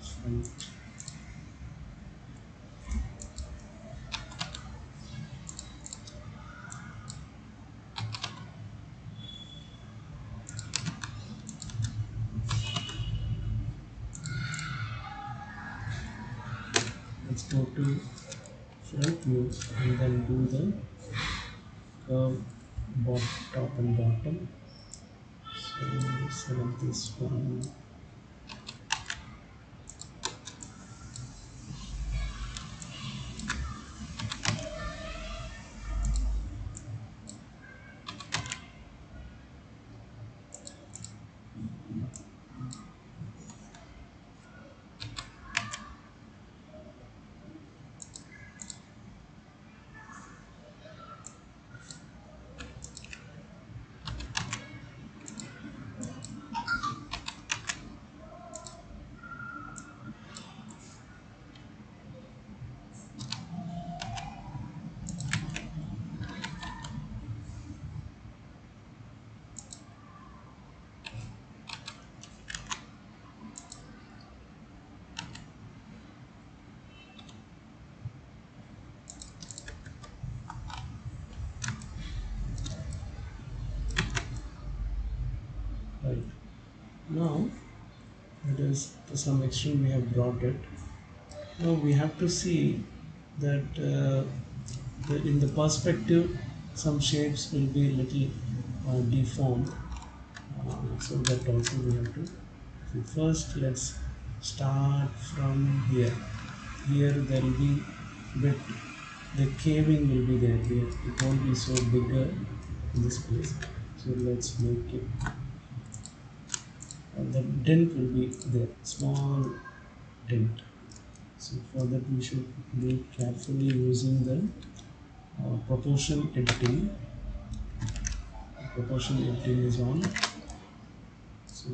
front. Let's go to front view and then do the curve top and bottom. So select this one. Now it is to some extent we have brought it. Now we have to see that in the perspective some shapes will be little deformed. So that also we have to. So first let's start from here. Here there will be bit, the caving will be there here. It won't be so bigger in this place. So let's make it, the dent will be there, small dent. So for that we should be carefully using the proportion editing. Proportion editing is on. So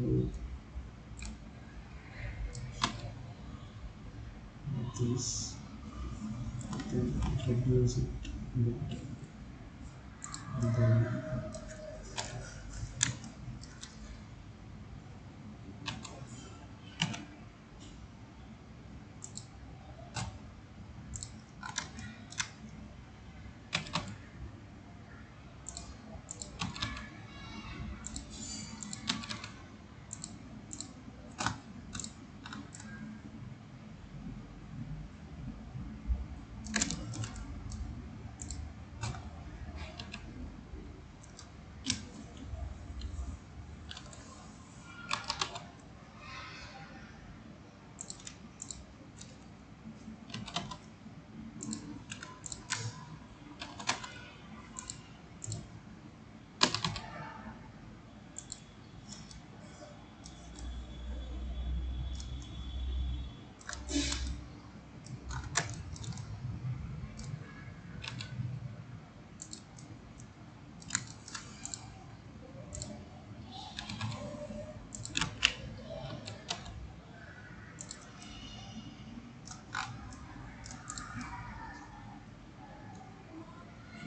this, then reduce it a bit, and then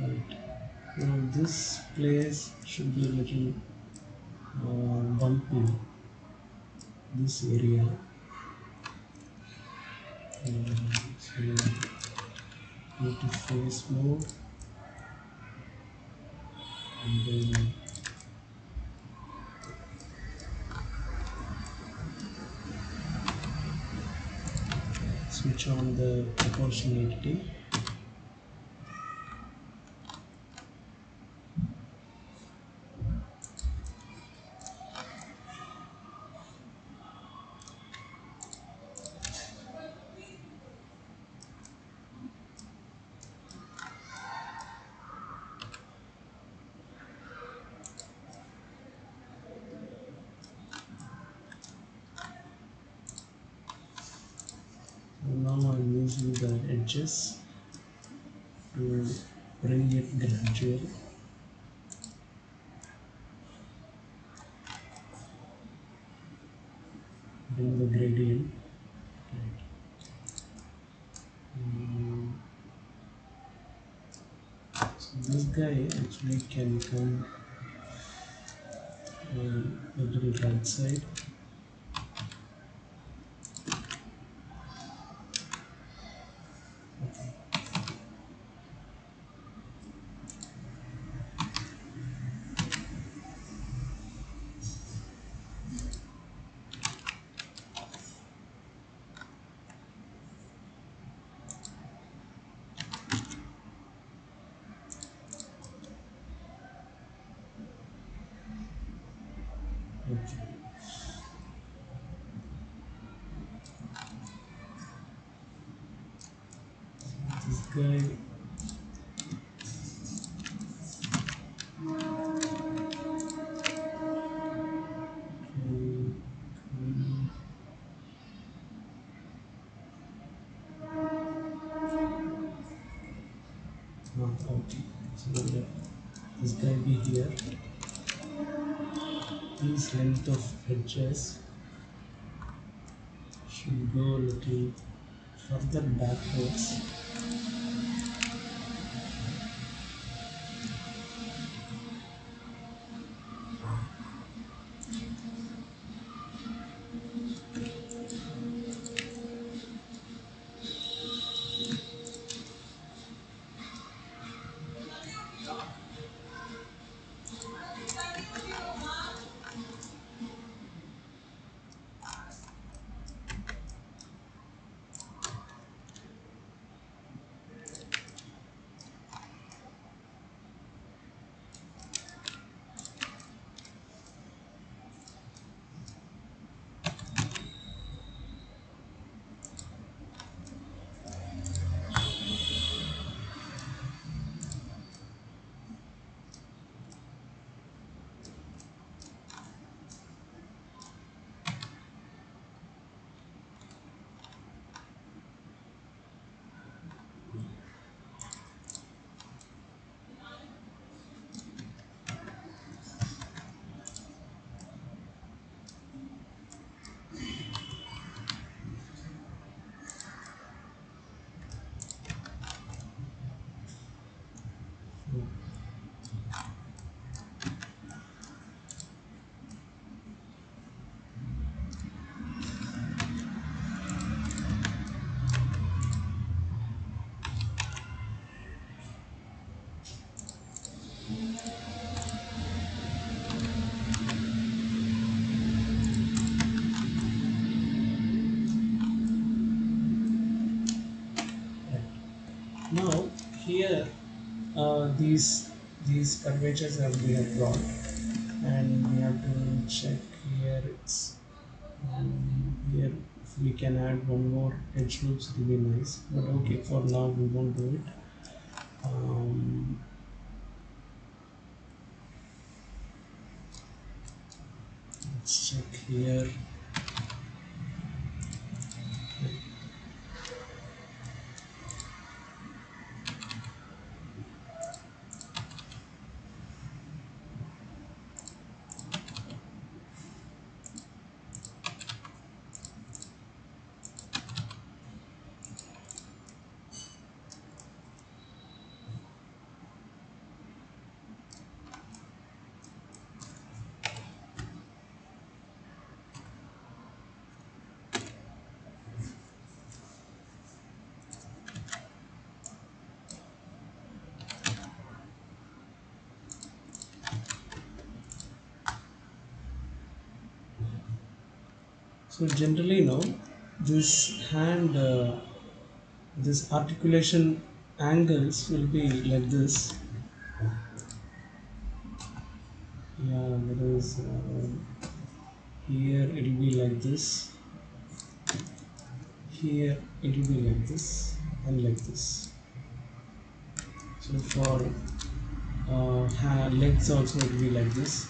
right. Now this place should be a little bumpy. This area. So go to face mode and then switch on the proportionality. And now I'm using the edges to bring it gradual, bring the gradient. Right. So this guy actually can come a little right side. Okay. This guy. um, okay. So let this guy be here. This length of edges should go a little further backwards. Now here, these curvatures that we have brought, and we have to check here. It's here if we can add one more edge loops, it will be nice. But okay, for now we won't do it. Um, let's check here. So generally now, this hand, this articulation angles will be like this. Yeah, there is here it will be like this. Here it will be like this and like this. So for legs also it will be like this,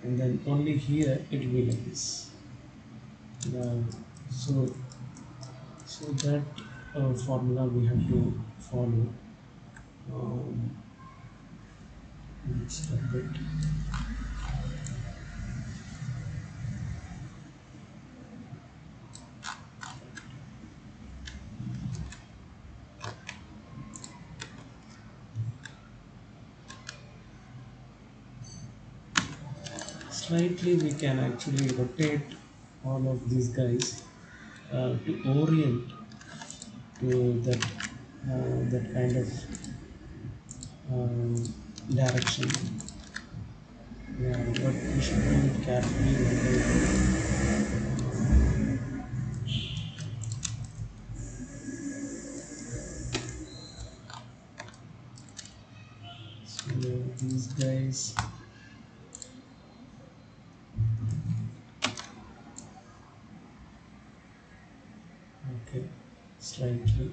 and then only here it will be like this. Yeah, so that formula we have to follow. Um, let's stop it. Slightly we can actually rotate all of these guys to orient to that kind of direction. Yeah, but we should do it carefully. So these guys, okay, slightly.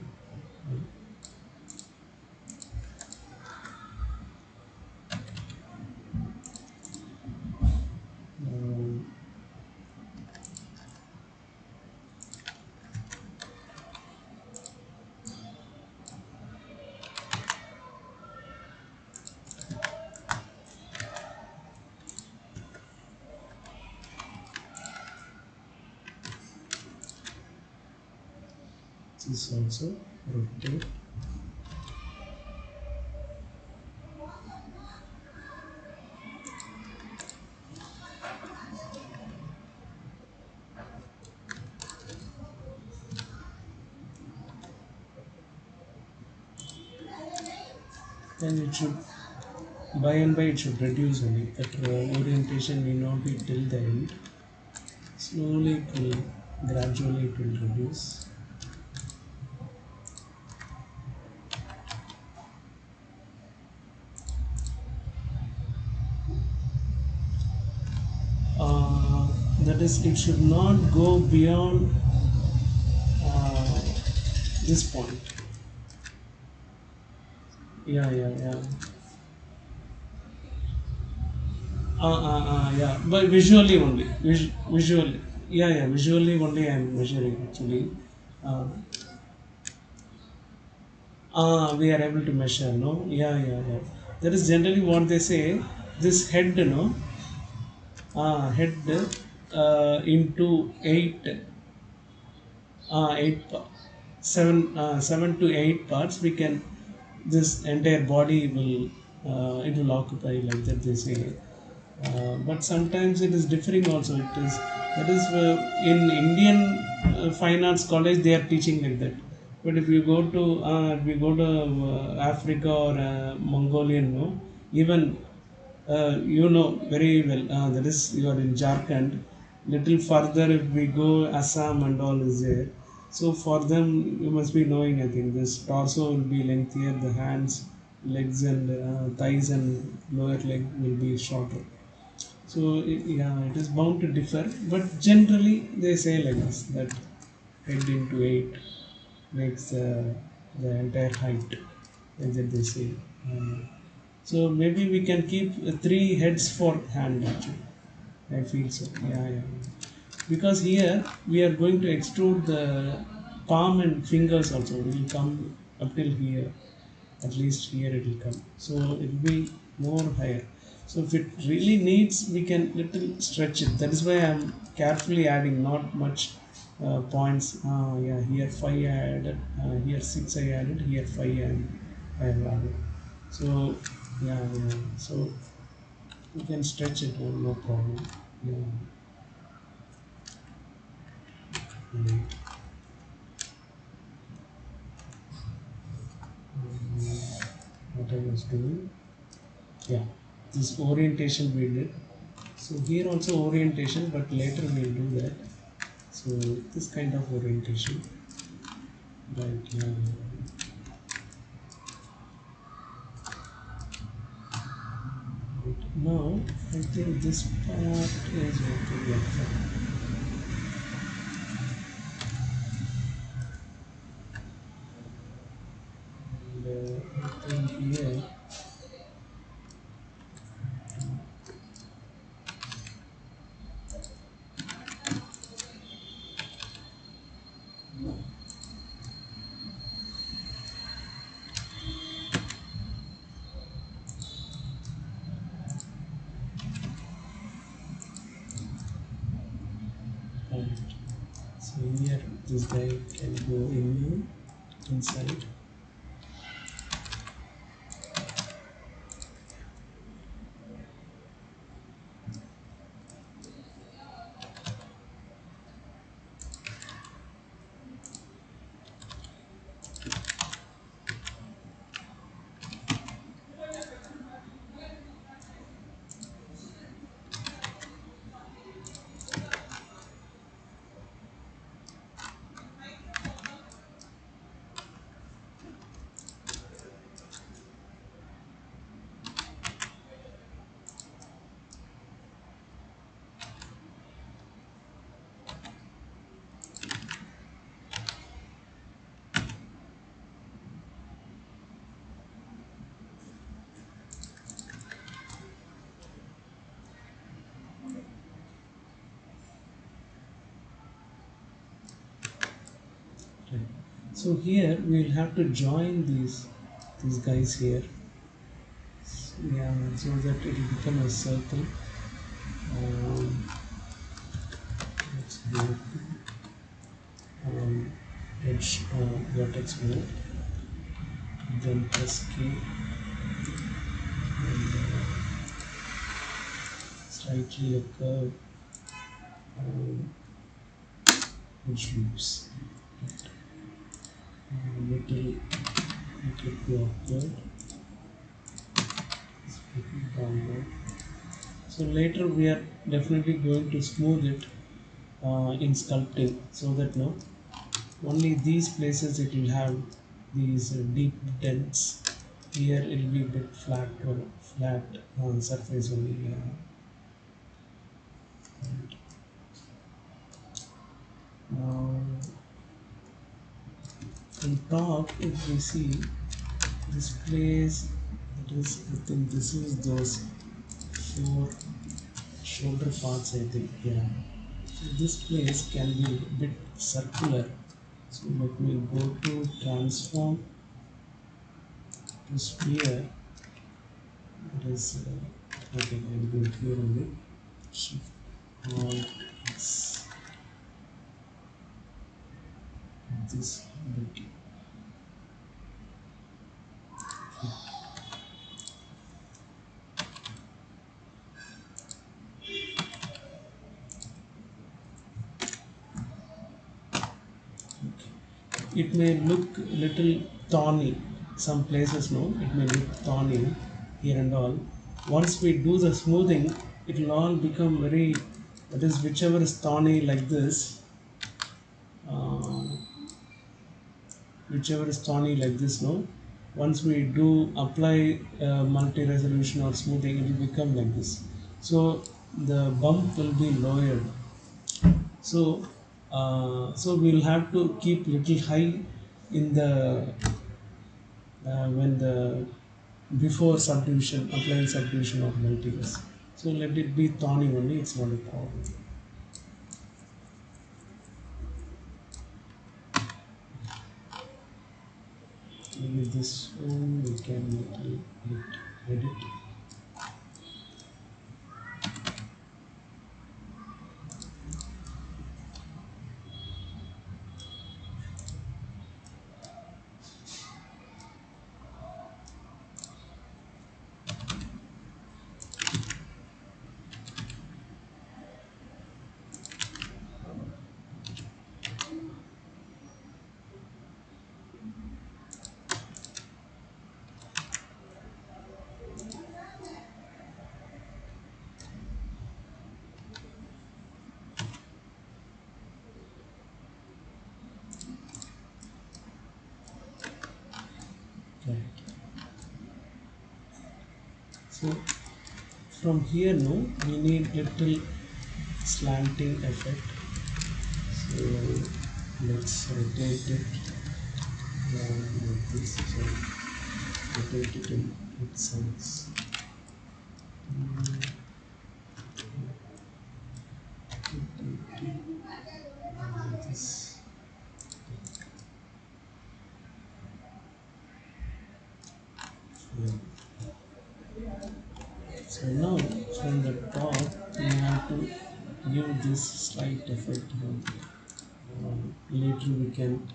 Um, this also rotate. Then it should, by and by, it should reduce only. That orientation may not be till the end. Slowly, it will, gradually, it will reduce. Uh, that is, it should not go beyond uh, this point. Yeah, yeah, yeah. Yeah, but visually only. Visually. Yeah, yeah, visually only I am measuring actually. Uh, we are able to measure, no? Yeah, yeah, yeah. That is generally what they say. This head, no? Head into eight, seven to eight parts. We can, this entire body will, it will occupy like that. They say. But sometimes it is differing also. It is, that is in Indian fine arts college they are teaching like that. But if you go to Africa or Mongolian, no, even you know very well. That is, you are in Jharkhand. Little further, if we go, Assam and all is there. So for them, you must be knowing. I think this torso will be lengthier, the hands, legs, and thighs and lower leg will be shorter. So yeah, it is bound to differ, but generally they say like this, that head into 8 makes the entire height, like that they say. So maybe we can keep 3 heads for hand actually. I feel so. Yeah, yeah. Because here we are going to extrude the palm and fingers also. It will come up till here. At least here it will come. So it will be more higher. So if it really needs, we can little stretch it. That is why I am carefully adding not much points. Yeah, here 5 I added, here 6 I added, here 5 I have added. So yeah, yeah. So you can stretch it, no problem. Yeah. Mm. What I was doing, yeah, this orientation we did. So here also orientation, but later we'll do that. So this kind of orientation, right? Yeah. Right. Now I think this part is okay. Yeah. And I think here, right. So here this guy can go in inside. Right. So here we'll have to join these guys here. Yeah, so that it will become a circle. Let's do edge vertex mode, then press key and slightly a curve edge loops. Little go upward, little downward. So later we are definitely going to smooth it in sculpting, so that no, only these places it will have these deep dents. Here it will be a bit flat or flat surface only. Now on top, if we see this place, it is, I think this is those 4 shoulder parts. I think, yeah. So this place can be a bit circular. So let me go to transform to sphere. It is okay. I'll go here only. Shift Alt X this bit. it may look little thorny. Some places, no, it may look thorny here and all. Once we do the smoothing, it will all become very. That is, whichever is thorny like this, uh, whichever is thorny like this, no. Once we do apply multi-resolution or smoothing, it will become like this. So the bump will be lowered. So we'll have to keep little high in the when the before subdivision, applying subdivision of multivers. So let it be thorny only, it's not a problem. Maybe this one we can little bit edit. Right. So from here, no, we need little slanting effect. So let's rotate it like this. So rotate it in its size. Like this. Yeah. So now from the top we have to give this slight effect here. Later we can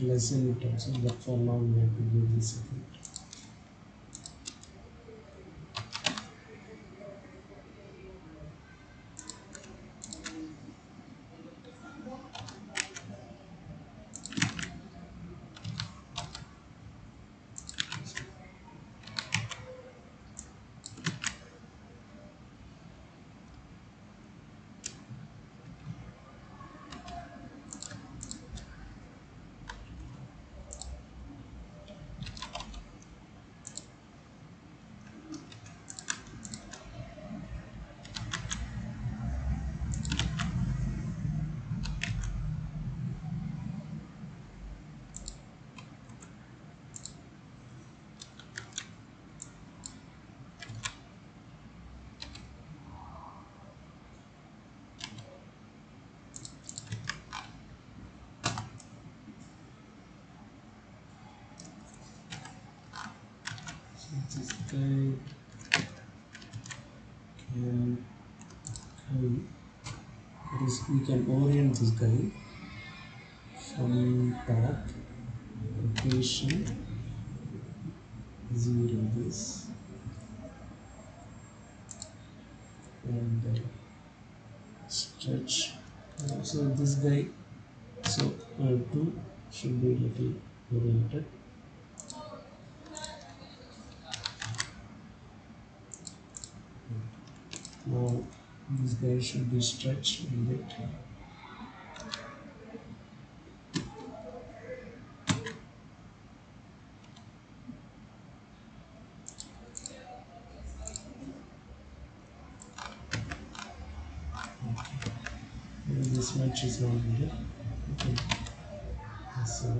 lessen it also, but for now we have to give this effect. So this guy can come, that is, we can orient this guy from top, rotation, 0 this, and stretch. So this guy, so 2 should be little oriented. Now this guy should be stretched a bit. And this much is not needed. Okay, so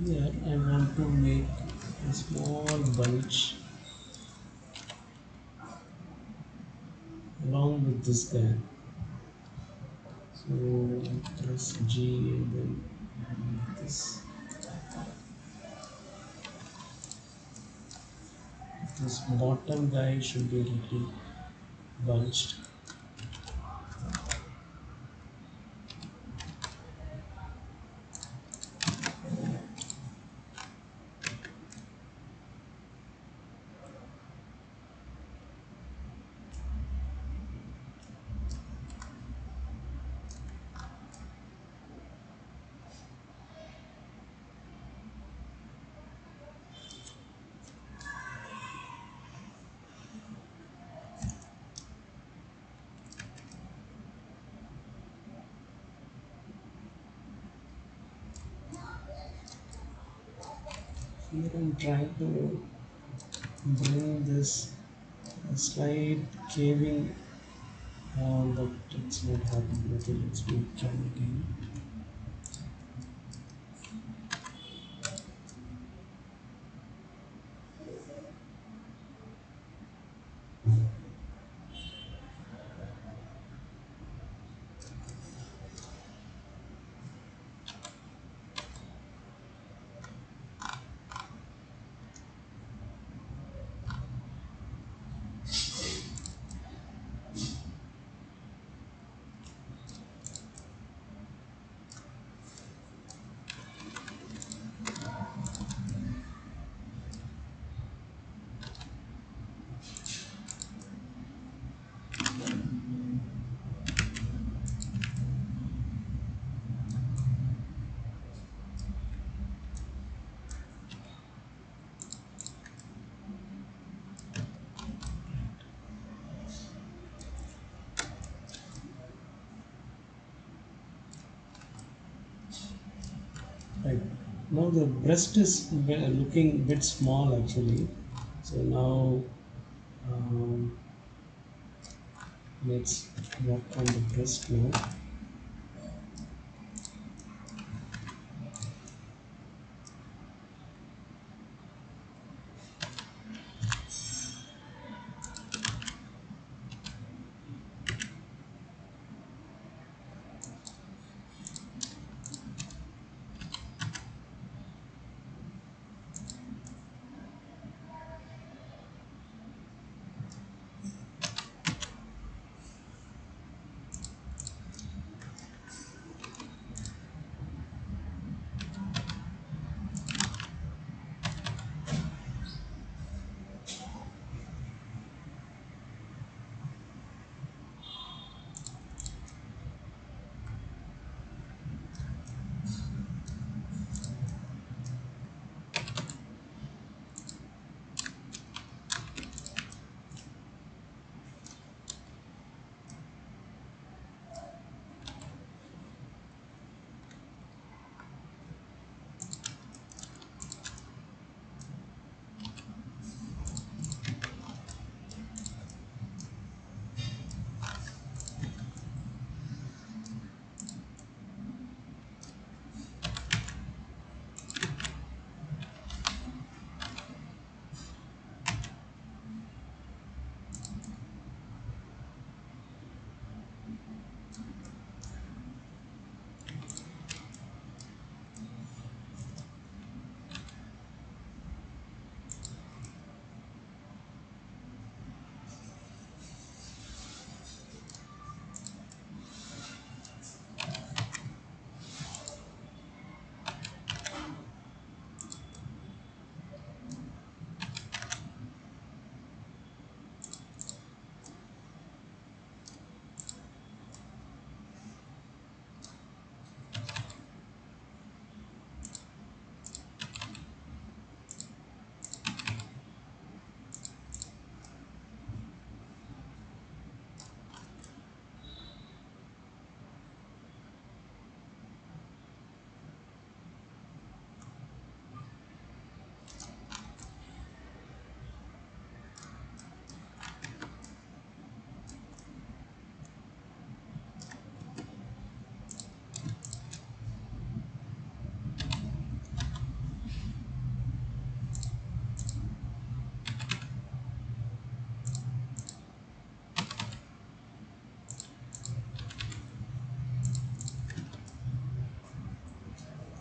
here I want to make a small bunch along with this guy. So press G and then this bottom guy should be a little bunched. Here I'm trying to bring this slight caving, but it's not happening. Okay, let's try again. Right. Now the breast is looking a bit small actually. So now let's work on the breast now.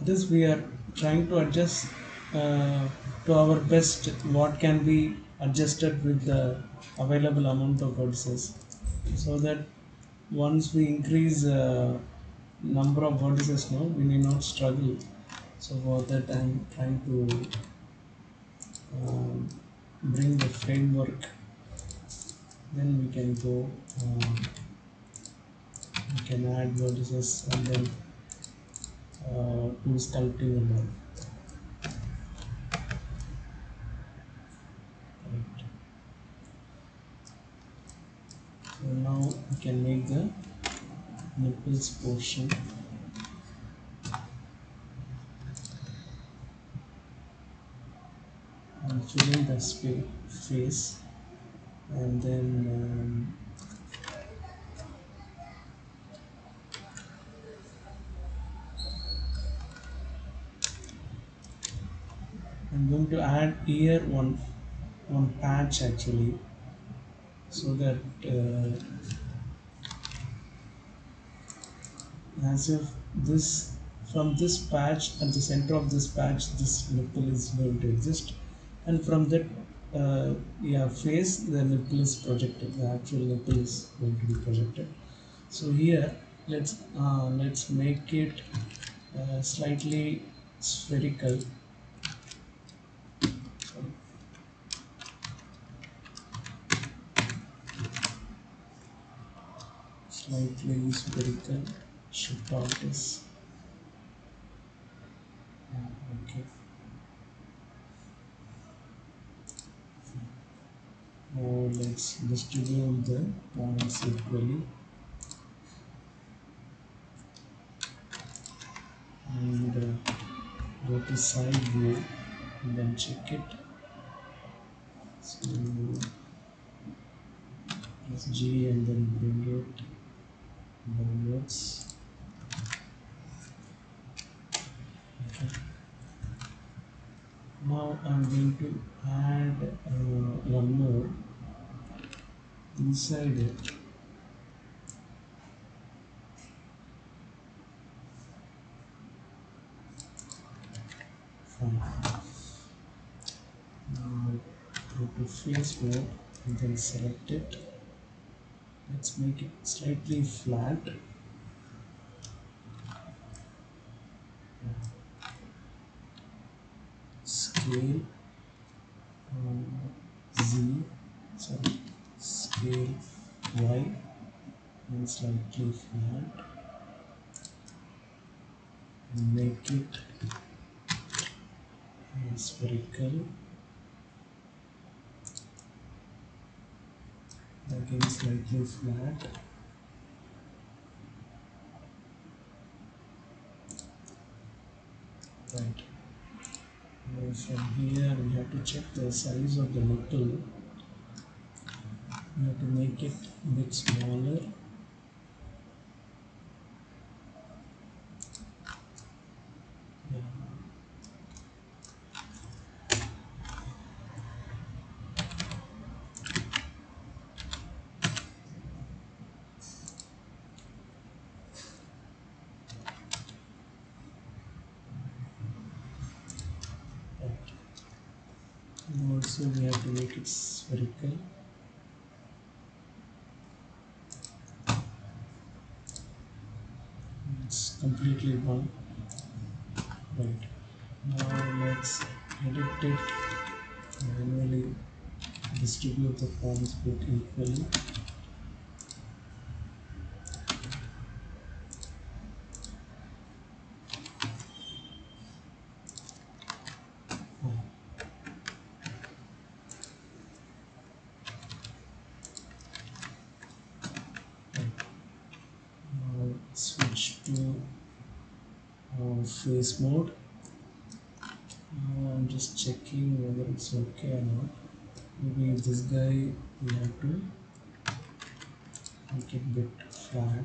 This we are trying to adjust to our best what can be adjusted with the available amount of vertices, so that once we increase number of vertices now we need not struggle. So for that I'm trying to um, bring the framework, then we can go, we can add vertices and then do sculpting and all. Right. So now we can make the nipples portion. fill in the face, and then I'm going to add here one patch actually, so that as if this from this patch at the center of this patch this nipple is going to exist, and from that yeah face the nipple is projected, the actual nipple is going to be projected. So here let's make it slightly spherical. Sorry, slightly spherical. Shift out this. Okay. Now let's distribute the points equally, and go to side view and then check it. So press G and then bring it downwards. Okay. Now I'm going to add one more inside it. Fine. Now go to face mode and then select it. Let's make it slightly flat. Scale Z, sorry, scale Y and slightly flat, and make it spherical, again slightly flat. Right. Now from here we have to check the size of the nipple. We have to make it a bit smaller. Yeah. Right. And also we have to make it spherical. It's completely done. Right. Now let's edit it manually, distribute the points bit equally. Now switch to face mode. Now I'm just checking whether it's okay or not. Maybe this guy we have to make it a bit flat.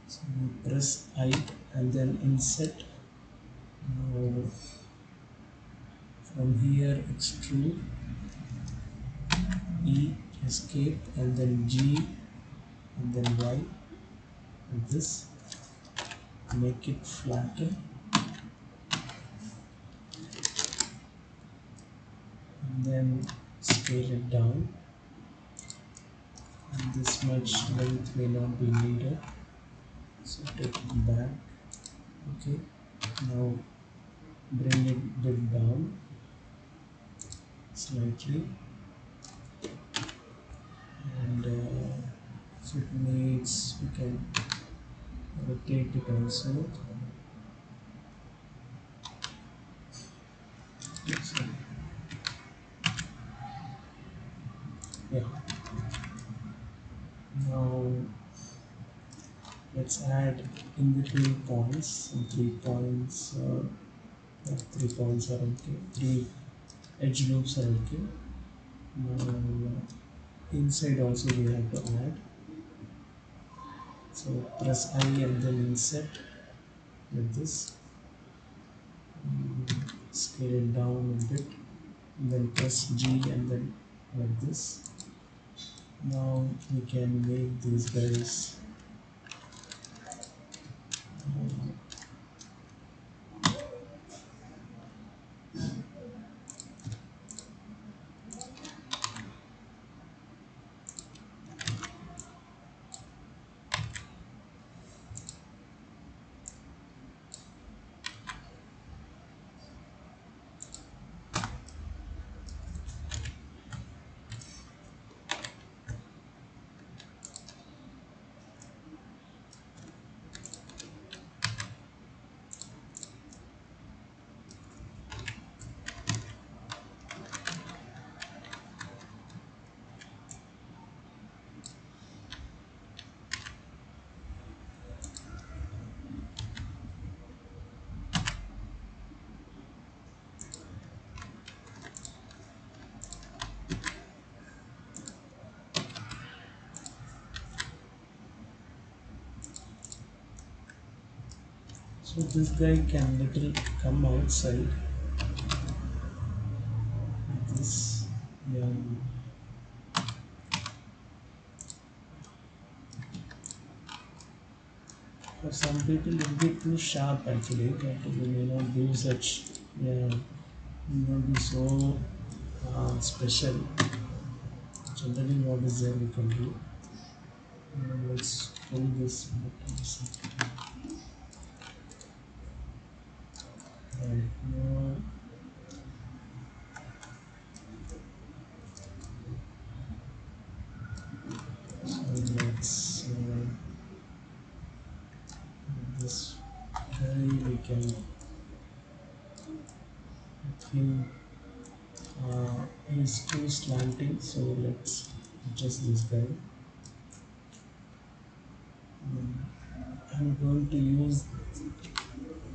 So we press I and then insert. Now from here extrude, E, escape, and then G and then Y, and this, make it flatten, and then scale it down, and this much length may not be needed, so take it back. Okay, now bring it bit down, slightly, and if it needs we can rotate it also. So, yeah, now let's add in between points. Some 3 points, 3 points are okay, 3 edge loops are okay. Now inside also we have to add, so press I and then insert like this. Scale it down a bit, and then press G and then like this. Now we can make these guys so this guy can little come outside like this. Yeah. For some people it will be too sharp actually, but we may not do such. Yeah, may not be so special. Generally, what is there we can do. Let's pull this button. Right now, so let's this guy we can think is too slanting, so let's adjust this guy. I'm going to use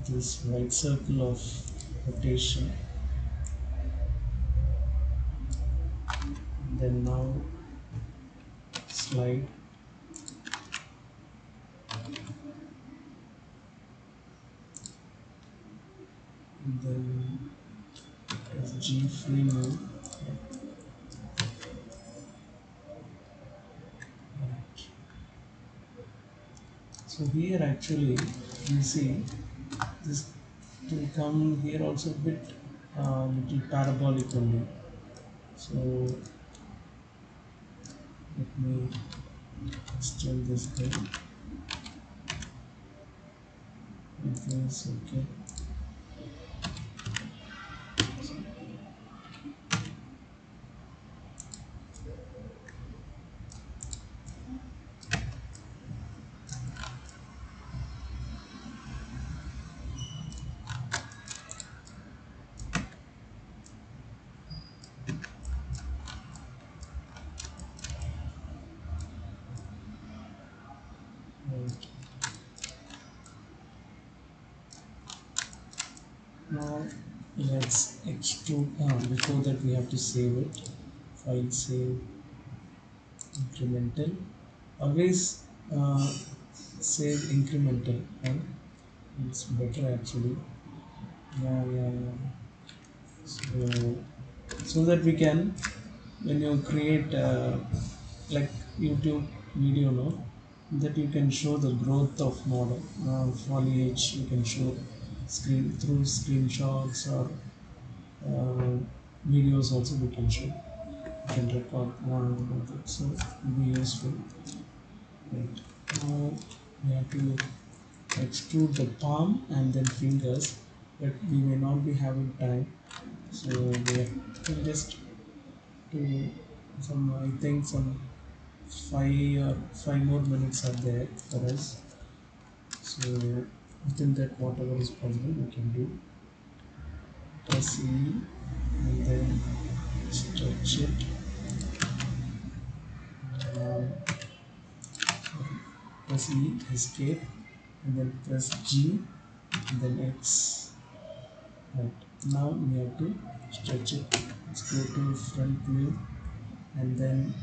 this white circle of rotation, then now slide, and then press G free move. Right. So here actually you see this will come here also a bit little parabolic only. So let me extend this guy like this, okay. Right. Now let's extrude. Before that we have to save it. File save incremental. Always save incremental. Right? It's better actually. Yeah, yeah, yeah. So that we can, when you create like YouTube video, no, that you can show the growth of model foliage. You can show screen through screenshots or uh, videos also we can show. You can record that, so it will be useful. Right. Now we have to extrude the palm and then fingers, but we may not be having time, so we can just to some, I think some 5 or 5 more minutes are there for us. So within that, whatever is possible, we can do. Press E and then stretch it. Uh, Press E, escape, and then press G, and then X. Right. Now we have to stretch it. Let's go to front view and then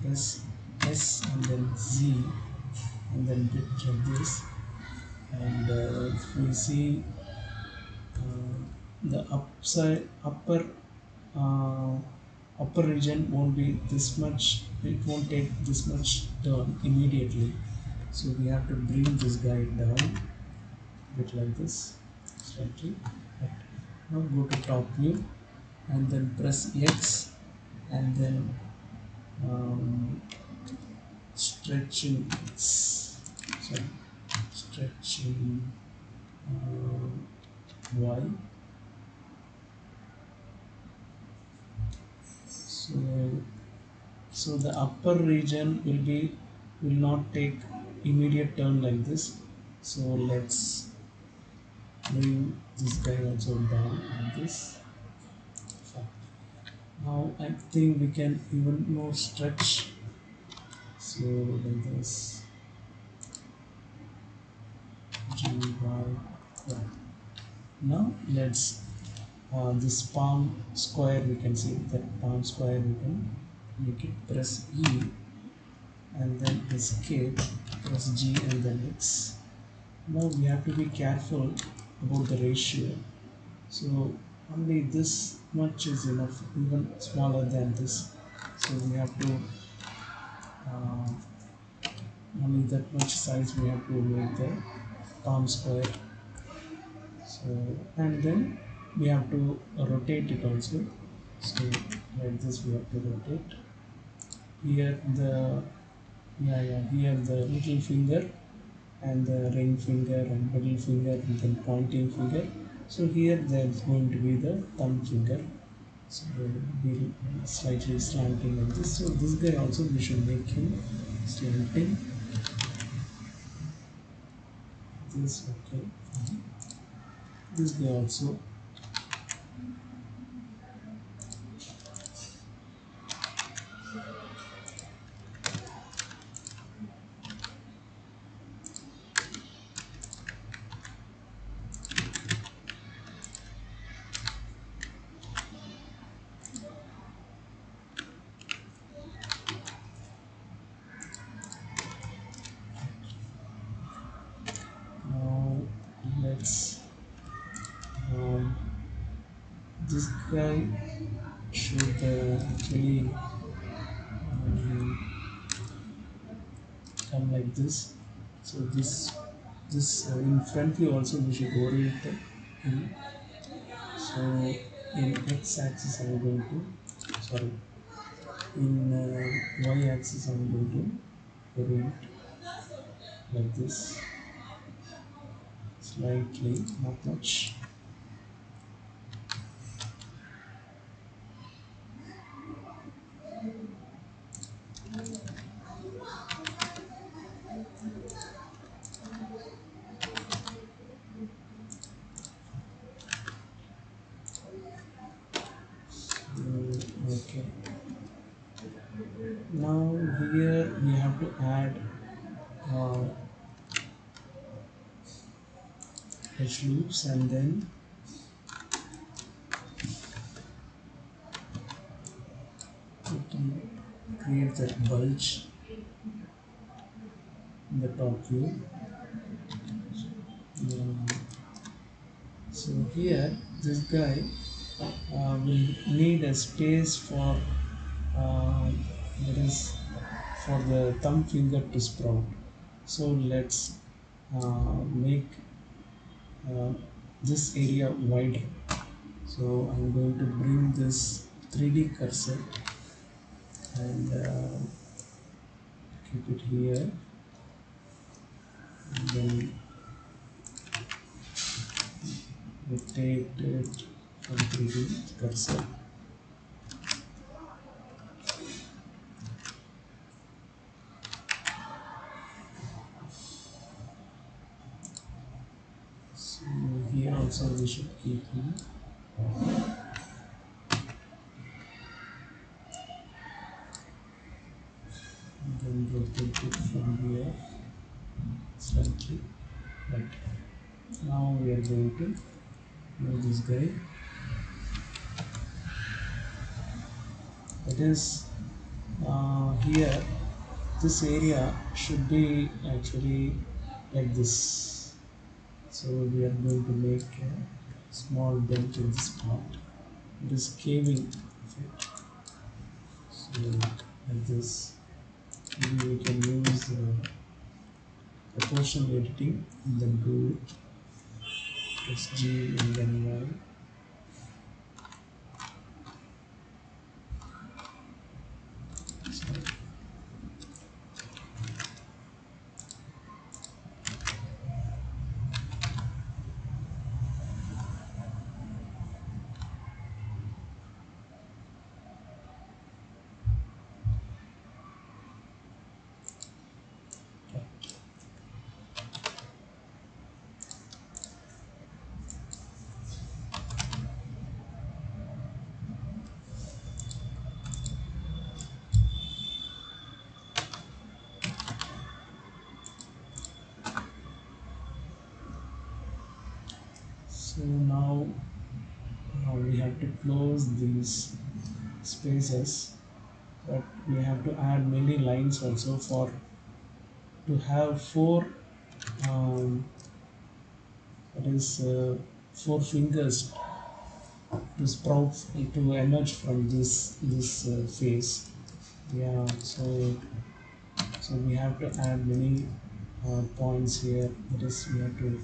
press S and then Z and then bit like this. And if we see uh, the uh, upper region won't be this much, it won't take this much turn immediately, so we have to bring this guy down bit like this slightly. Right. Now go to top view and then press X and then um, stretching sorry stretching Y. So the upper region will not take immediate turn like this. So let's bring this guy also down like this. Now I think we can even more stretch. So like this G Y. Yeah. Now let's this palm square, we can see that palm square, we can make it. Press E and then escape, press G and then X. Now we have to be careful about the ratio. So only this much is enough, even smaller than this. So we have to uh, only that much size we have to make the palm square. So and then we have to rotate it also. So like this we have to rotate. Here the here the little finger and the ring finger and middle finger and then pointing finger. So here there is going to be the thumb finger. So we'll slightly slanting like this. So this guy also we should make him slanting. This okay. This guy also. Now let's um, this guy should actually come like this. So this in front view also we should orient him. So in x-axis I'm going to sorry in y-axis I'm going to orient like this slightly, not much. Okay. Now here we have to add uh, edge loops and then we can create that bulge in the top view. Um, so here this guy will need a space for uh, that is for the thumb finger to sprout. So let's make uh, this area wider. So I'm going to bring this 3D cursor and keep it here and then rotate it from 3D cursor also we should keep here. Then rotate it from here slightly. Right. Now we are going to move this guy. That is here. This area should be actually like this. So we are going to make a small dent in this part. It is caving effect. So like this. Maybe we can use proportional editing and then do SG and then Y. So, so now we have to close these spaces, but we have to add many lines also for to have four um, that is four fingers to sprout to emerge from this face. Yeah, so we have to add many points here. That is, we have to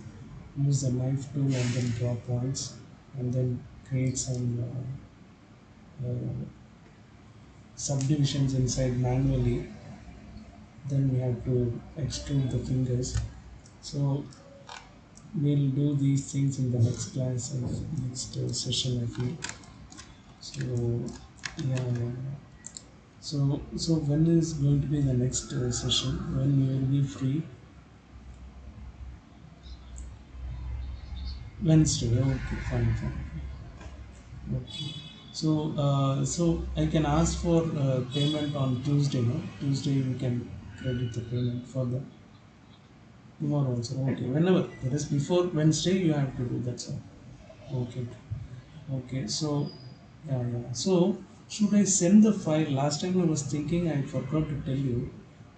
use the knife tool and then draw points and then create some subdivisions inside manually. Then we have to extrude the fingers. So we'll do these things in the next class and next session, I feel. So yeah, yeah. So when is going to be the next session? When you will be free? Wednesday. Okay, fine, fine. Okay. So I can ask for payment on Tuesday. No, Tuesday we can credit the payment for the tomorrow also. Okay, whenever that is before Wednesday, you have to do that. So okay, okay. So yeah, yeah. So should I send the file? Last time I was thinking, I forgot to tell you.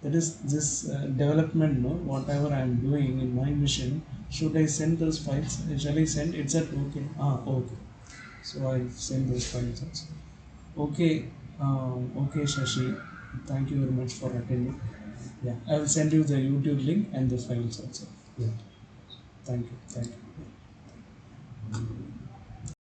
That is this development, no, whatever I am doing in my mission. Should I send those files? Shall I send? It's at okay. Ah, okay. So I'll send those files also. Okay, okay, Shashi. Thank you very much for attending. Yeah, I will send you the YouTube link and the files also. Yeah, thank you, thank you.